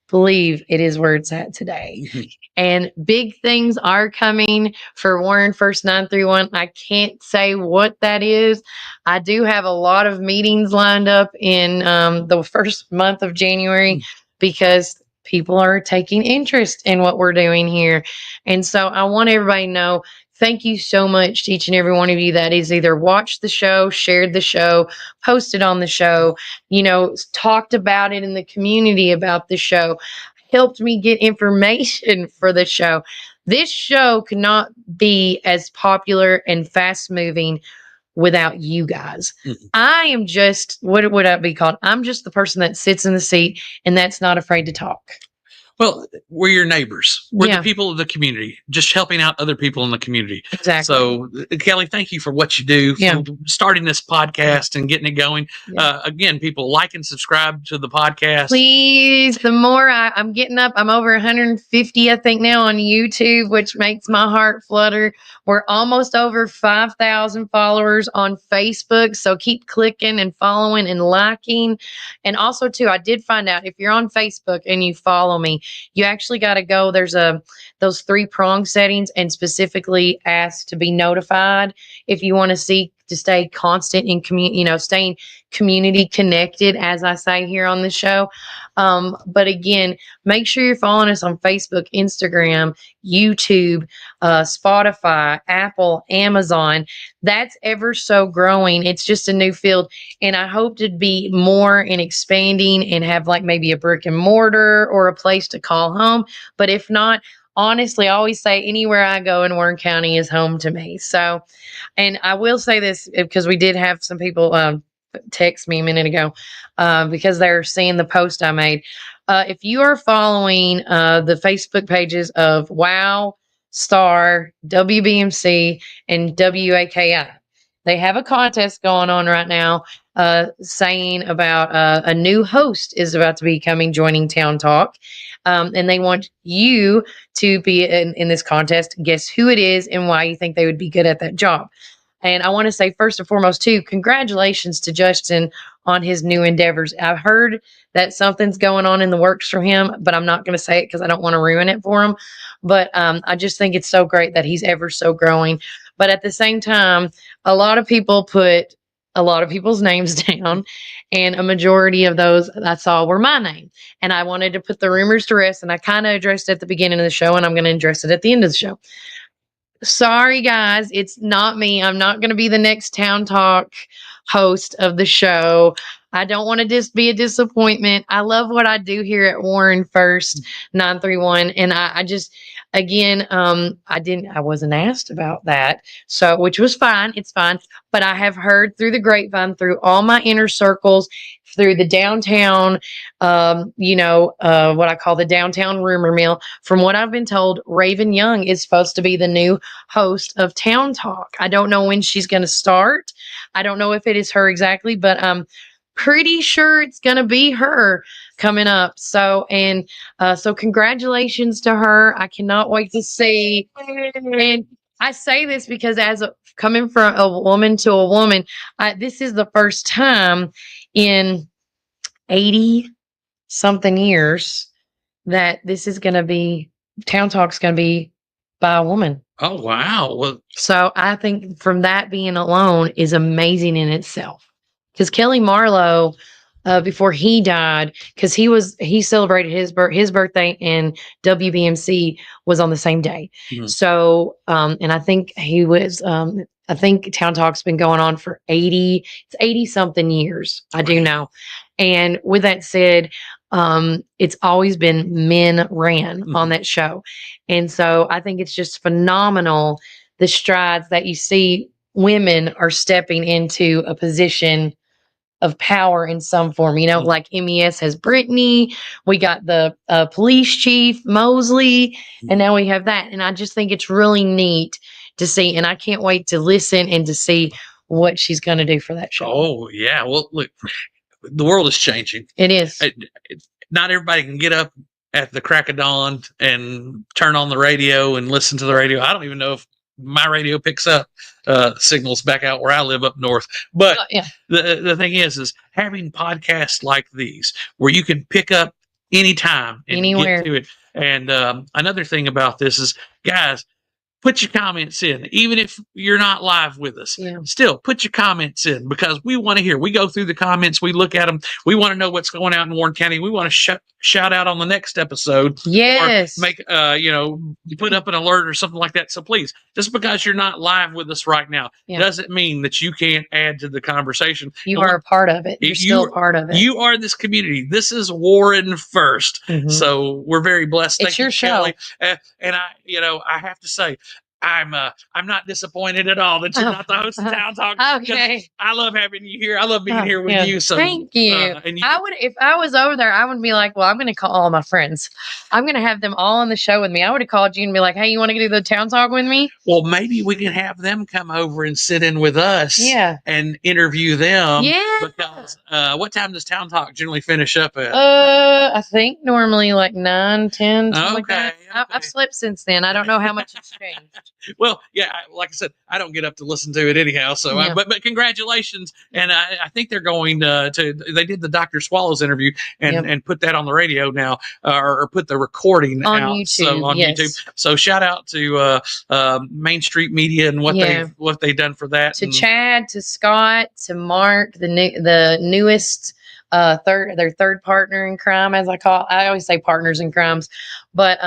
believe it is where it's at today. And big things are coming for Warren First 931. I can't say what that is. I do have a lot of meetings lined up in the first month of January because people are taking interest in what we're doing here. And so I want everybody to know, thank you so much to each and every one of you that has either watched the show, shared the show, posted on the show, talked about it in the community about the show, helped me get information for the show. This show could not be as popular and fast moving without you guys. I am just, what would I be called? I'm just the person that sits in the seat and that's not afraid to talk. Well, we're your neighbors. We're the people of the community, just helping out other people in the community. Exactly. So, Kelly, thank you for what you do, for starting this podcast and getting it going. Again, people like and subscribe to the podcast. Please, the more I'm getting up, I'm over 150, I think, now on YouTube, which makes my heart flutter. We're almost over 5,000 followers on Facebook. So keep clicking and following and liking. And also, too, I did find out if you're on Facebook and you follow me, you actually got to go. There's those 3-prong settings and specifically ask to be notified if you want to stay constant in staying community connected, as I say here on the show. But again, make sure you're following us on Facebook, Instagram, YouTube, Spotify, Apple, Amazon. That's ever so growing. It's just a new field. And I hope to be more in expanding and have maybe a brick and mortar or a place to call home. But if not, honestly, I always say anywhere I go in Warren County is home to me. So, and I will say this because we did have some people text me a minute ago because they're seeing the post I made. If you are following the Facebook pages of WOW, Star, WBMC, and WAKI, they have a contest going on right now, saying about a new host is about to be joining Town Talk. And they want you to be in this contest. Guess who it is and why you think they would be good at that job. And I want to say, first and foremost, too, congratulations to Justin on his new endeavors. I've heard that something's going on in the works for him, but I'm not going to say it because I don't want to ruin it for him. But I just think it's so great that he's ever so growing. But at the same time, a lot of people put a lot of people's names down, and a majority of those I saw were my name. And I wanted to put the rumors to rest, and I kind of addressed it at the beginning of the show, and I'm going to address it at the end of the show. Sorry, guys, it's not me. I'm not going to be the next Town Talk host of the show. I don't want to just be a disappointment. I love what I do here at Warren First 931, and I just, again, I wasn't asked about that, so which was fine. It's fine, but I have heard through the grapevine, through all my inner circles, through the downtown, what I call the downtown rumor mill. From what I've been told, Raven Young is supposed to be the new host of Town Talk. I don't know when she's going to start. I don't know if it is her exactly, but I'm pretty sure it's going to be her coming up. So congratulations to her. I cannot wait to see. And I say this because coming from a woman to a woman, this is the first time in 80 something years that this is going to be, Town Talk's going to be by a woman. Oh, wow. Well, so I think from that being alone is amazing in itself. Because Kelly Marlowe, before he died, because he celebrated his birthday, and WBMC was on the same day. Mm-hmm. So, and I think I think Town Talk's been going on for 80 something years. I do know. And with that said, it's always been men ran mm-hmm. on that show. And so I think it's just phenomenal, the strides that you see women are stepping into a position of power in some form, mm-hmm. like MES has Brittany, we got the police chief Mosley, mm-hmm. and now we have that. And I just think it's really neat to see, and I can't wait to listen and to see what she's going to do for that show. Oh, yeah. Well, look, the world is changing. It is. Not everybody can get up at the crack of dawn and turn on the radio and listen to the radio. I don't even know if my radio picks up signals back out where I live up north. But the thing is having podcasts like these where you can pick up anytime and anywhere. Get to it. And another thing about this is, guys, put your comments in, even if you're not live with us. Yeah. Still, put your comments in, because we want to hear. We go through the comments, we look at them, we want to know what's going on in Warren County. We want to shout out on the next episode. Yes. Or make put up an alert or something like that. So please, just because you're not live with us right now doesn't mean that you can't add to the conversation. You are a part of it. You're still a part of it. You are this community. This is Warren First. Mm-hmm. So we're very blessed. It's your show. Kelly. And I have to say, I'm not disappointed at all that you're not the host of Town Talk. Okay. I love having you here. I love being here with you. So thank you. I would, if I was over there, I would be like, well, I'm going to call all my friends. I'm going to have them all on the show with me. I would have called you and be like, hey, you want to do the Town Talk with me? Well, maybe we can have them come over and sit in with us. Yeah. And interview them. Yeah. Because what time does Town Talk generally finish up at? I think normally like 9, 10, something like that. Okay. I've slept since then. I don't know how much it's changed. Well, yeah, like I said, I don't get up to listen to it anyhow. So, but congratulations. And I think they're going they did the Dr. Swallows interview and put that on the radio now, or put the recording on out. YouTube. So on YouTube. So shout out to Main Street Media and what they've done for that. To Chad, to Scott, to Mark, the newest their third partner in crime, as I always say partners in crimes. But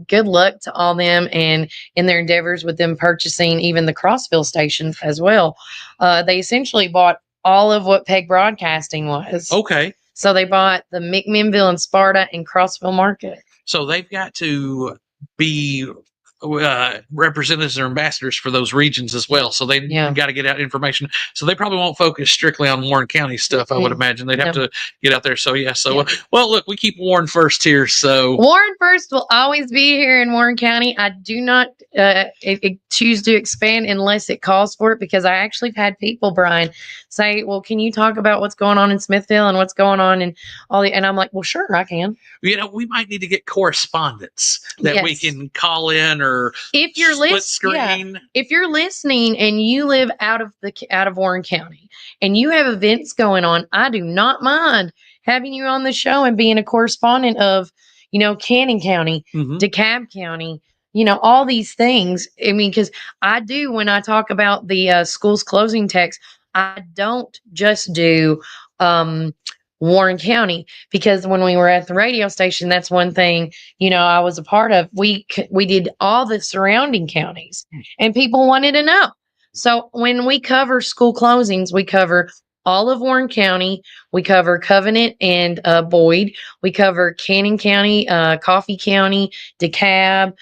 good luck to all them and in their endeavors with them purchasing even the Crossville station as well. They essentially bought all of what Peg Broadcasting was. Okay. So they bought the McMinnville and Sparta and Crossville market. So they've got to be representatives or ambassadors for those regions as well. So they got to get out information. So they probably won't focus strictly on Warren County stuff. I would imagine they'd have to get out there. So well, look, we keep Warren first here. So Warren first will always be here in Warren County. I do not choose to expand unless it calls for it, because I actually have had people, Brian, say, well, can you talk about what's going on in Smithville and what's going on and all the, and I'm like, well, sure, I can. We might need to get correspondents that we can call in, or if you're if you're listening and you live out of Warren County and you have events going on, I do not mind having you on the show and being a correspondent of, Cannon County, DeKalb County, all these things. I mean, because I do, when I talk about the schools closing text, I don't just do Warren County, because when we were at the radio station, that's one thing, I was a part of. We did all the surrounding counties, and people wanted to know. So when we cover school closings, we cover all of Warren County. We cover Covenant and Boyd. We cover Cannon County, Coffee County, DeKalb.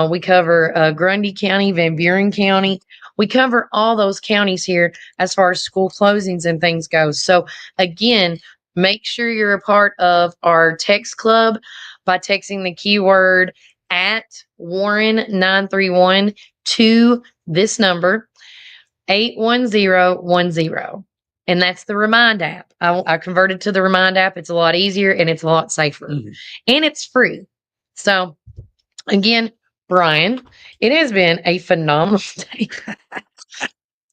We cover Grundy County, Van Buren County. We cover all those counties here as far as school closings and things go. So again, make sure you're a part of our text club by texting the keyword at Warren 931 to this number, 81010. And that's the Remind app. I converted to the Remind app. It's a lot easier and it's a lot safer, and it's free. So again, Brian, it has been a phenomenal day.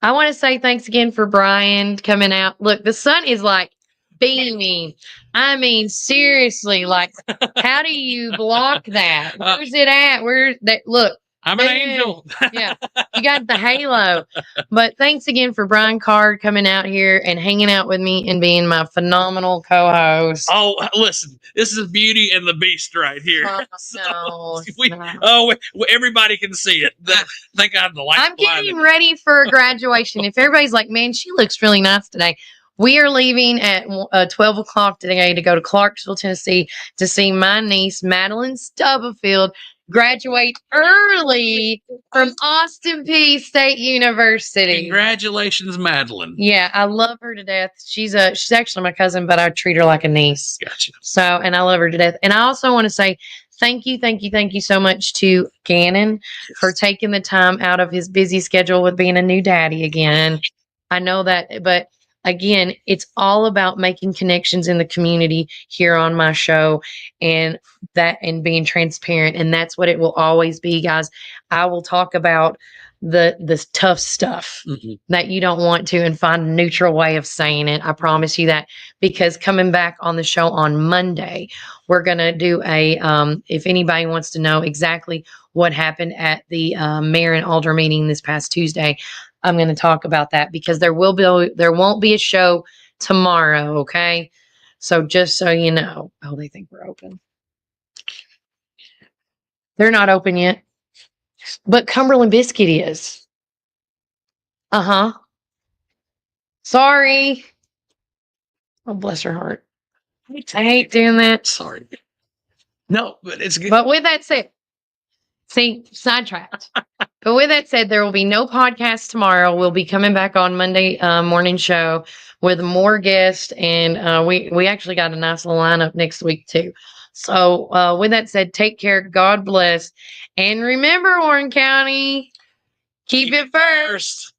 I want to say thanks again for Brian coming out. Look, the sun is like beaming. I mean, seriously, like, how do you block that? Where's it at? Where's that? Look, I'm an angel. Yeah, you got the halo. But thanks again for Brian Card coming out here and hanging out with me and being my phenomenal co-host. Oh, listen, this is Beauty and the Beast right here. Everybody can see it. Thank God the light. I'm getting ready for graduation. If everybody's like, man, she looks really nice today. We are leaving at 12 o'clock today to go to Clarksville, Tennessee to see my niece, Madeline Stubblefield, graduate early from Austin Peay State University. Congratulations, Madeline. Yeah, I love her to death. She's actually my cousin, but I treat her like a niece. Gotcha. So, and I love her to death. And I also want to say thank you so much to Gannon for taking the time out of his busy schedule with being a new daddy again. I know that, but again, it's all about making connections in the community here on my show, and being transparent. And that's what it will always be, guys. I will talk about the tough stuff that you don't want to, and find a neutral way of saying it. I promise you that, because coming back on the show on Monday, we're going to do if anybody wants to know exactly what happened at the mayor and alder meeting this past Tuesday, I'm going to talk about that, because there won't be a show tomorrow. Okay. So just so you know. Oh, they think we're open. They're not open yet, but Cumberland Biscuit is. Sorry. Oh, bless her heart. I hate doing that. Sorry. No, but it's good. But with that said, sidetracked. But with that said, there will be no podcast tomorrow. We'll be coming back on Monday morning show with more guests, and we actually got a nice little lineup next week too. So with that said, take care. God bless, and remember, Warren County, keep it first.